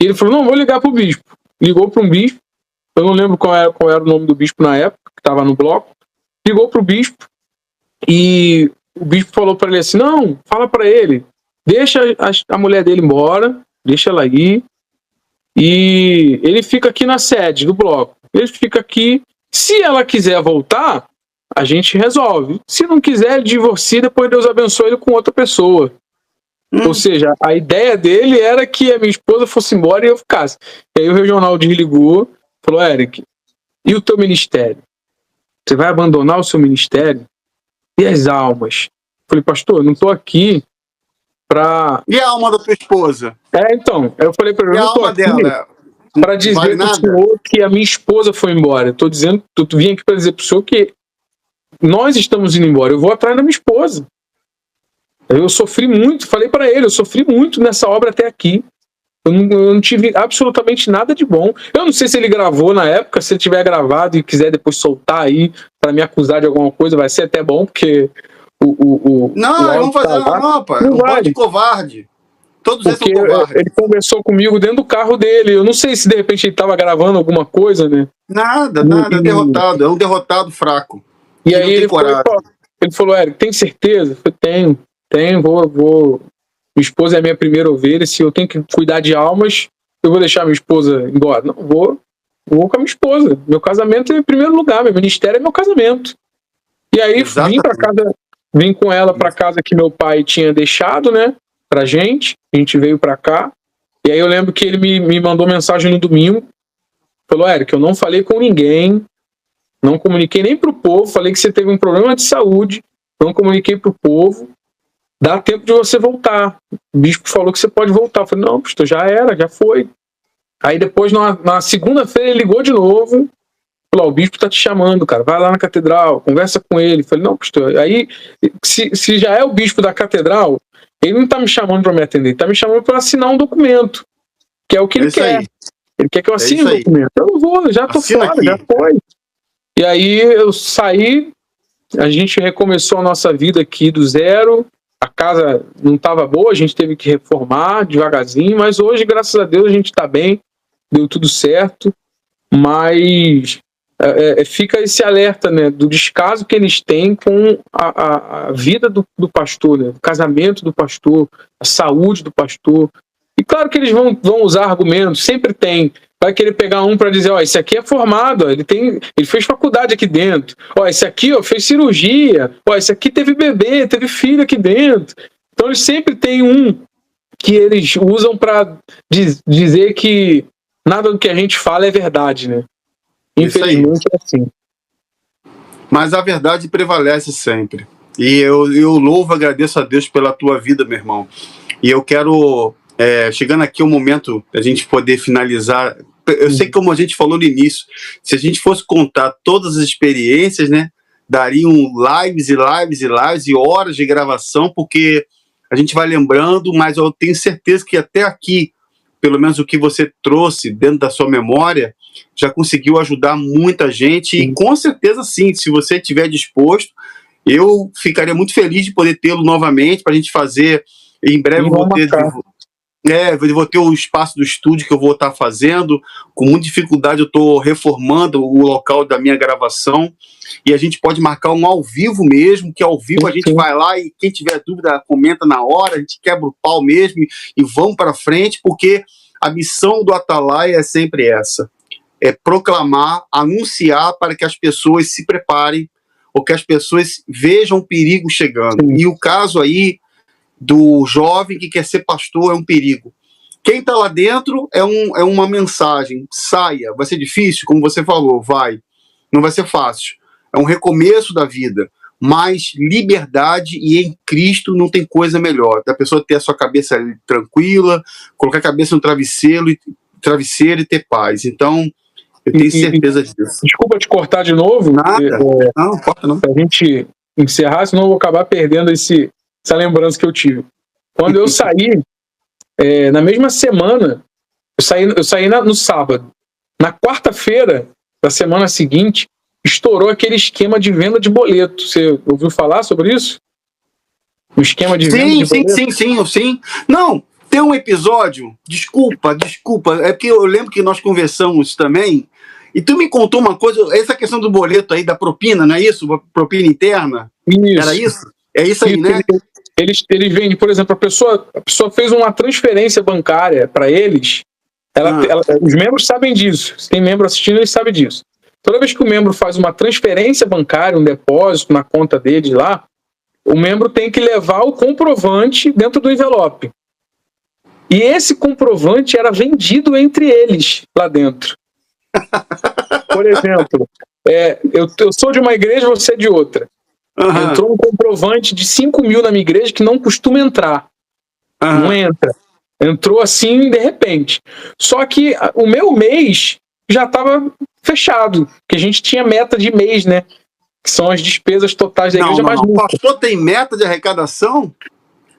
E ele falou, não, vou ligar pro bispo. Ligou para um bispo, eu não lembro qual era o nome do bispo na época, que estava no bloco. Ligou pro bispo e o bispo falou para ele assim, não, fala para ele, deixa a mulher dele embora, deixa ela ir. E ele fica aqui na sede do bloco. Ele fica aqui, se ela quiser voltar, a gente resolve. Se não quiser, ele divorcia, depois Deus abençoe ele com outra pessoa. Ou seja, a ideia dele era que a minha esposa fosse embora e eu ficasse. E aí o regional desligou, falou, Eric, e o teu ministério? Você vai abandonar o seu ministério? E as almas? Eu falei, pastor, eu não estou aqui para... E a alma da tua esposa? Então, eu falei para ele, eu não estou aqui para dizer vale para o senhor que a minha esposa foi embora. Eu vim aqui para dizer para o senhor que nós estamos indo embora, eu vou atrás da minha esposa. Eu sofri muito, falei para ele, eu sofri muito nessa obra até aqui. Eu não tive absolutamente nada de bom. Eu não sei se ele gravou na época, se ele tiver gravado e quiser depois soltar aí para me acusar de alguma coisa, vai ser até bom, porque não, vamos fazer não, rapaz. Não vale. De covarde. Todos eles são covardes. Ele conversou comigo dentro do carro dele. Eu não sei se de repente ele estava gravando alguma coisa, né? Nada, derrotado. É um derrotado fraco. E aí ele falou, Eric, tem certeza? Eu falei, tenho, vou. Minha esposa é a minha primeira ovelha, se eu tenho que cuidar de almas, eu vou deixar minha esposa embora. Não, vou com a minha esposa. Meu casamento é em primeiro lugar, meu ministério é meu casamento. E aí vim com ela para casa que meu pai tinha deixado, né, pra gente. A gente veio para cá. E aí eu lembro que ele me mandou mensagem no domingo. Falou, Eric, eu não falei com ninguém, não comuniquei nem pro povo, falei que você teve um problema de saúde, não comuniquei pro povo, dá tempo de você voltar. O bispo falou que você pode voltar. Eu falei, não, pastor, já foi. Aí depois, na segunda-feira, ele ligou de novo, falou, o bispo tá te chamando, cara, vai lá na catedral, conversa com ele. Eu falei, não, pastor, aí, se já é o bispo da catedral, ele não tá me chamando para me atender, ele tá me chamando para assinar um documento, que é o que ele quer. Aí. Ele quer que eu assine o documento. Eu não vou, já tô fora, aqui. Já foi. E aí eu saí, a gente recomeçou a nossa vida aqui do zero, a casa não estava boa, a gente teve que reformar devagarzinho, mas hoje, graças a Deus, a gente está bem, deu tudo certo, mas fica esse alerta, né, do descaso que eles têm com a vida do pastor, né, o casamento do pastor, a saúde do pastor. E claro que eles vão usar argumentos, sempre tem. Vai querer pegar um para dizer, esse aqui é formado, ele fez faculdade aqui dentro. Esse aqui fez cirurgia. Esse aqui teve bebê, teve filho aqui dentro. Então eles sempre têm um que eles usam para dizer que nada do que a gente fala é verdade, né? Infelizmente é assim. Mas a verdade prevalece sempre. E eu louvo e agradeço a Deus pela tua vida, meu irmão. E eu quero... chegando aqui o momento da gente poder finalizar, eu sei que, como a gente falou no início, se a gente fosse contar todas as experiências, né, dariam lives e lives e lives e horas de gravação, porque a gente vai lembrando, mas eu tenho certeza que até aqui, pelo menos o que você trouxe dentro da sua memória, já conseguiu ajudar muita gente, e com certeza sim, se você estiver disposto, eu ficaria muito feliz de poder tê-lo novamente, para a gente fazer, em breve vou ter o espaço do estúdio que eu vou estar fazendo, com muita dificuldade eu estou reformando o local da minha gravação, e a gente pode marcar um ao vivo mesmo, que ao vivo a gente vai lá e quem tiver dúvida comenta na hora, a gente quebra o pau mesmo e vamos para frente, porque a missão do Atalaia é sempre essa, é proclamar, anunciar para que as pessoas se preparem, ou que as pessoas vejam o perigo chegando. Sim. E o caso aí do jovem que quer ser pastor é um perigo. Quem está lá dentro é uma mensagem, saia, vai ser difícil, como você falou, não vai ser fácil, é um recomeço da vida, mas liberdade, e em Cristo não tem coisa melhor, da pessoa ter a sua cabeça tranquila, colocar a cabeça no travesseiro e ter paz. Então, eu tenho certeza disso. Desculpa te cortar de novo. Nada, não corta não. Pra gente encerrar, senão eu vou acabar perdendo essa lembrança que eu tive. Quando eu saí, na mesma semana, eu saí no sábado. Na quarta-feira da semana seguinte, estourou aquele esquema de venda de boleto. Você ouviu falar sobre isso? O esquema de venda de boleto? Sim. Não, tem um episódio, desculpa, é porque eu lembro que nós conversamos também, e tu me contou uma coisa, essa questão do boleto aí, da propina, não é isso? Propina interna? Isso. Era isso? É isso aí, né? Eles vendem, por exemplo, a pessoa fez uma transferência bancária para eles, os membros sabem disso, se tem membro assistindo, eles sabem disso. Toda vez que o membro faz uma transferência bancária, um depósito na conta deles lá, o membro tem que levar o comprovante dentro do envelope. E esse comprovante era vendido entre eles lá dentro. Por exemplo, eu sou de uma igreja, você é de outra. Entrou um comprovante de 5 mil na minha igreja que não costuma entrar. Não entra. Entrou assim de repente. Só que o meu mês já estava fechado, porque a gente tinha meta de mês, né? Que são as despesas totais da igreja. O pastor tem meta de arrecadação?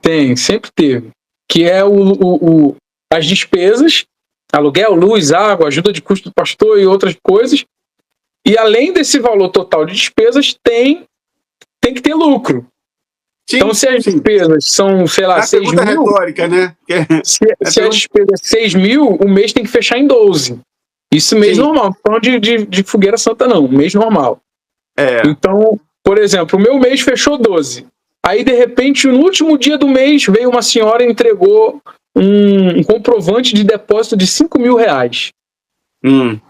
Tem, sempre teve. Que é as despesas, aluguel, luz, água, ajuda de custo do pastor e outras coisas. E além desse valor total de despesas, tem que ter lucro. Sim, então, se as despesas são, sei lá, 6 mil... retórica, né? Se a despesa é 6 mil, o mês tem que fechar em 12. Isso mês normal. Não de fogueira santa, não. Mês normal. Então, por exemplo, o meu mês fechou 12. Aí, de repente, no último dia do mês, veio uma senhora e entregou um comprovante de depósito de 5 mil reais.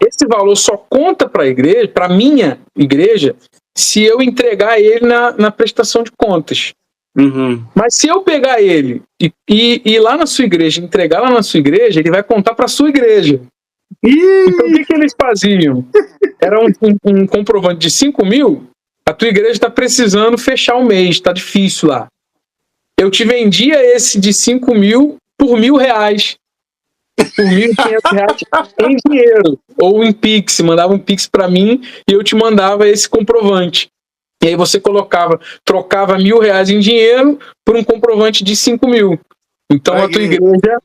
Esse valor só conta para a igreja, para minha igreja, se eu entregar ele na prestação de contas. Mas se eu pegar ele e ir lá na sua igreja, entregar lá na sua igreja, ele vai contar para a sua igreja. Então o que eles faziam? Era um comprovante de 5 mil, a tua igreja está precisando fechar o mês, está difícil lá. Eu te vendia esse de 5 mil por R$1.000. Por R$1.500 em dinheiro, ou em Pix, mandava um Pix para mim e eu te mandava esse comprovante. E aí você trocava R$1.000 em dinheiro por um comprovante de 5 mil. Então a tua igreja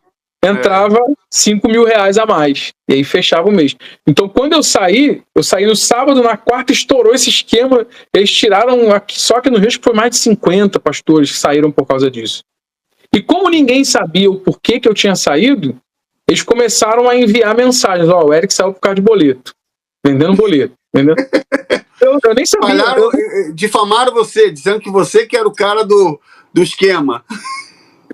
entrava R$5 mil a mais. E aí fechava o mês. Então quando eu saí no sábado, na quarta estourou esse esquema. Eles tiraram, só que no Rio foi mais de 50 pastores que saíram por causa disso. E como ninguém sabia o porquê que eu tinha saído, eles começaram a enviar mensagens. O Eric saiu por causa de boleto. Vendendo boleto. Entendeu? Eu nem sabia. Difamaram você, dizendo que você que era o cara do esquema.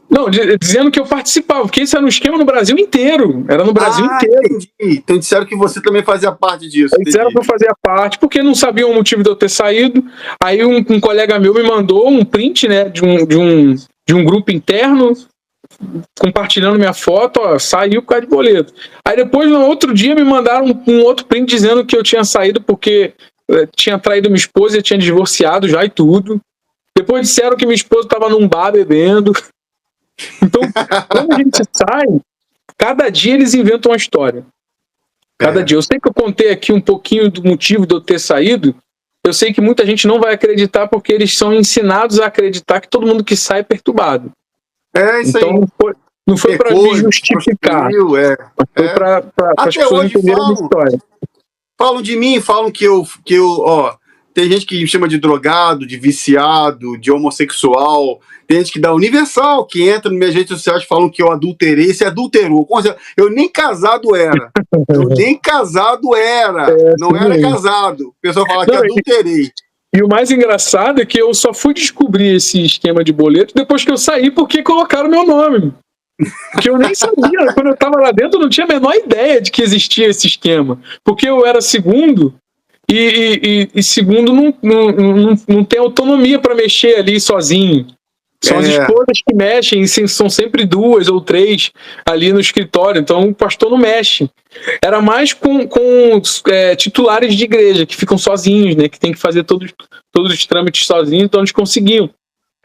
Não, dizendo que eu participava, porque isso era um esquema no Brasil inteiro. Era no Brasil inteiro. Entendi. Então disseram que você também fazia parte disso. Disseram que eu fazia parte, porque não sabiam o motivo de eu ter saído. Aí um colega meu me mandou um print, né, de um grupo interno, compartilhando minha foto, saiu por causa de boleto. Aí depois, no outro dia, me mandaram um outro print dizendo que eu tinha saído porque tinha traído minha esposa e tinha divorciado já e tudo. Depois disseram que minha esposa estava num bar bebendo. Então, quando a gente sai, cada dia eles inventam uma história. Cada dia. Eu sei que eu contei aqui um pouquinho do motivo de eu ter saído. Eu sei que muita gente não vai acreditar porque eles são ensinados a acreditar que todo mundo que sai é perturbado. Isso então, aí. Não foi para me justificar. Foi para as pessoas entenderem a história. Falam de mim, falam que eu, ó, tem gente que me chama de drogado, de viciado, de homossexual, tem gente que dá universal, que entra nas minhas redes sociais falam que eu adulterei, você adulterou. Eu nem casado era. Não era casado. O pessoal fala que adulterei. E o mais engraçado é que eu só fui descobrir esse esquema de boleto depois que eu saí, porque colocaram meu nome. Porque eu nem sabia, quando eu estava lá dentro, eu não tinha a menor ideia de que existia esse esquema. Porque eu era segundo, e segundo não tem autonomia para mexer ali sozinho. São as esposas que mexem, e são sempre 2 ou 3 ali no escritório, então o pastor não mexe. Era mais com titulares de igreja, que ficam sozinhos, né, que tem que fazer todos os trâmites sozinhos, então eles conseguiam.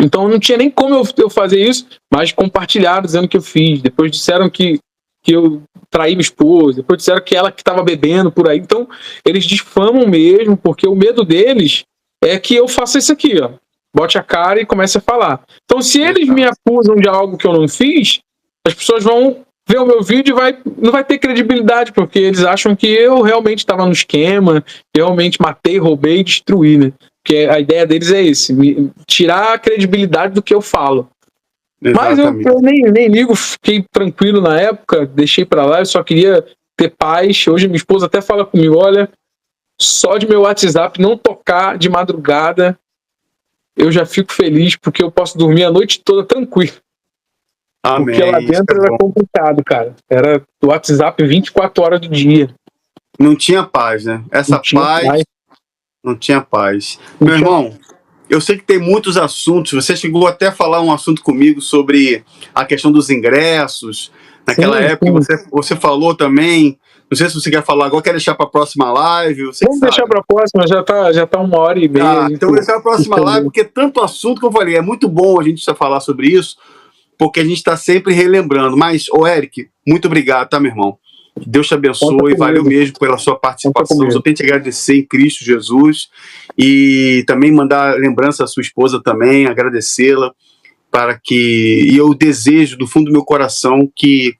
Então não tinha nem como eu fazer isso, mas compartilharam dizendo que eu fiz. Depois disseram que eu traí minha esposa, depois disseram que ela que estava bebendo por aí. Então eles difamam mesmo, porque o medo deles é que eu faça isso aqui, ó. Bote a cara e comece a falar. Então, se eles me acusam de algo que eu não fiz, as pessoas vão ver o meu vídeo e não vai ter credibilidade, porque eles acham que eu realmente estava no esquema, realmente matei, roubei e destruí, né? Porque a ideia deles é esse, tirar a credibilidade do que eu falo. Exatamente. Mas eu nem ligo, fiquei tranquilo na época, deixei pra lá, eu só queria ter paz. Hoje minha esposa até fala comigo, olha, só de meu WhatsApp não tocar de madrugada, eu já fico feliz, porque eu posso dormir a noite toda tranquilo. Amém. Porque lá dentro era complicado, cara. Era o WhatsApp 24 horas do dia. Não tinha paz, né? Essa paz. Não tinha paz. Meu irmão, eu sei que tem muitos assuntos. Você chegou até a falar um assunto comigo sobre a questão dos ingressos. Naquela época, você falou também. Não sei se você quer falar agora, quer deixar para a próxima live. Vamos deixar para a próxima, já tá 1h30. Então, vou deixar para a próxima live, porque tanto assunto que eu falei. É muito bom a gente falar sobre isso, porque a gente está sempre relembrando. Mas, Eric, muito obrigado, tá, meu irmão? Deus te abençoe, valeu mesmo pela sua participação. Eu tenho que te agradecer em Cristo Jesus e também mandar lembrança à sua esposa também, agradecê-la, e eu desejo do fundo do meu coração que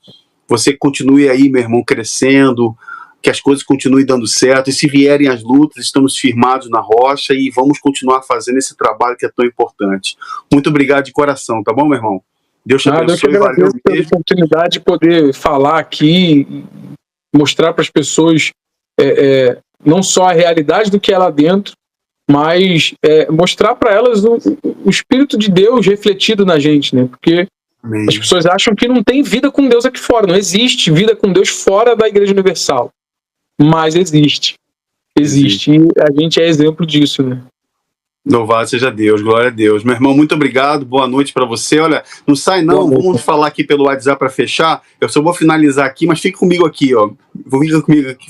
você continue aí, meu irmão, crescendo, que as coisas continuem dando certo, e se vierem as lutas, estamos firmados na rocha e vamos continuar fazendo esse trabalho que é tão importante. Muito obrigado de coração, tá bom, meu irmão? Deus te abençoe, valeu mesmo. Pela oportunidade de poder falar aqui, mostrar para as pessoas não só a realidade do que é lá dentro, mas mostrar para elas o Espírito de Deus refletido na gente, né? Porque Amém. As pessoas acham que não tem vida com Deus aqui fora, não existe vida com Deus fora da Igreja Universal, mas existe. Existe, e a gente é exemplo disso, né? Louvado seja Deus, glória a Deus. Meu irmão, muito obrigado, boa noite para você. Olha, não sai não, vamos falar aqui pelo WhatsApp para fechar. Eu só vou finalizar aqui, mas fica comigo aqui, ó.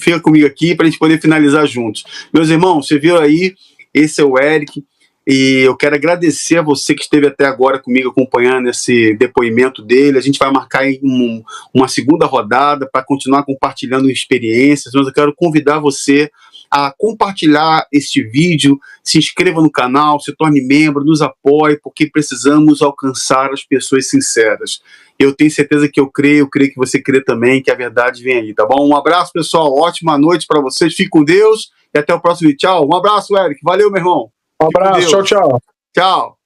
Fica comigo aqui para a gente poder finalizar juntos. Meus irmãos, você viu aí, esse é o Eric, e eu quero agradecer a você que esteve até agora comigo acompanhando esse depoimento dele. A gente vai marcar uma segunda rodada para continuar compartilhando experiências, mas eu quero convidar você a compartilhar este vídeo, se inscreva no canal, se torne membro, nos apoie, porque precisamos alcançar as pessoas sinceras. Eu tenho certeza que eu creio que você crê também, que a verdade vem aí, tá bom? Um abraço, pessoal, ótima noite para vocês, fique com Deus e até o próximo vídeo. Tchau, um abraço, Eric, valeu, meu irmão. Um abraço, tchau, tchau. Tchau.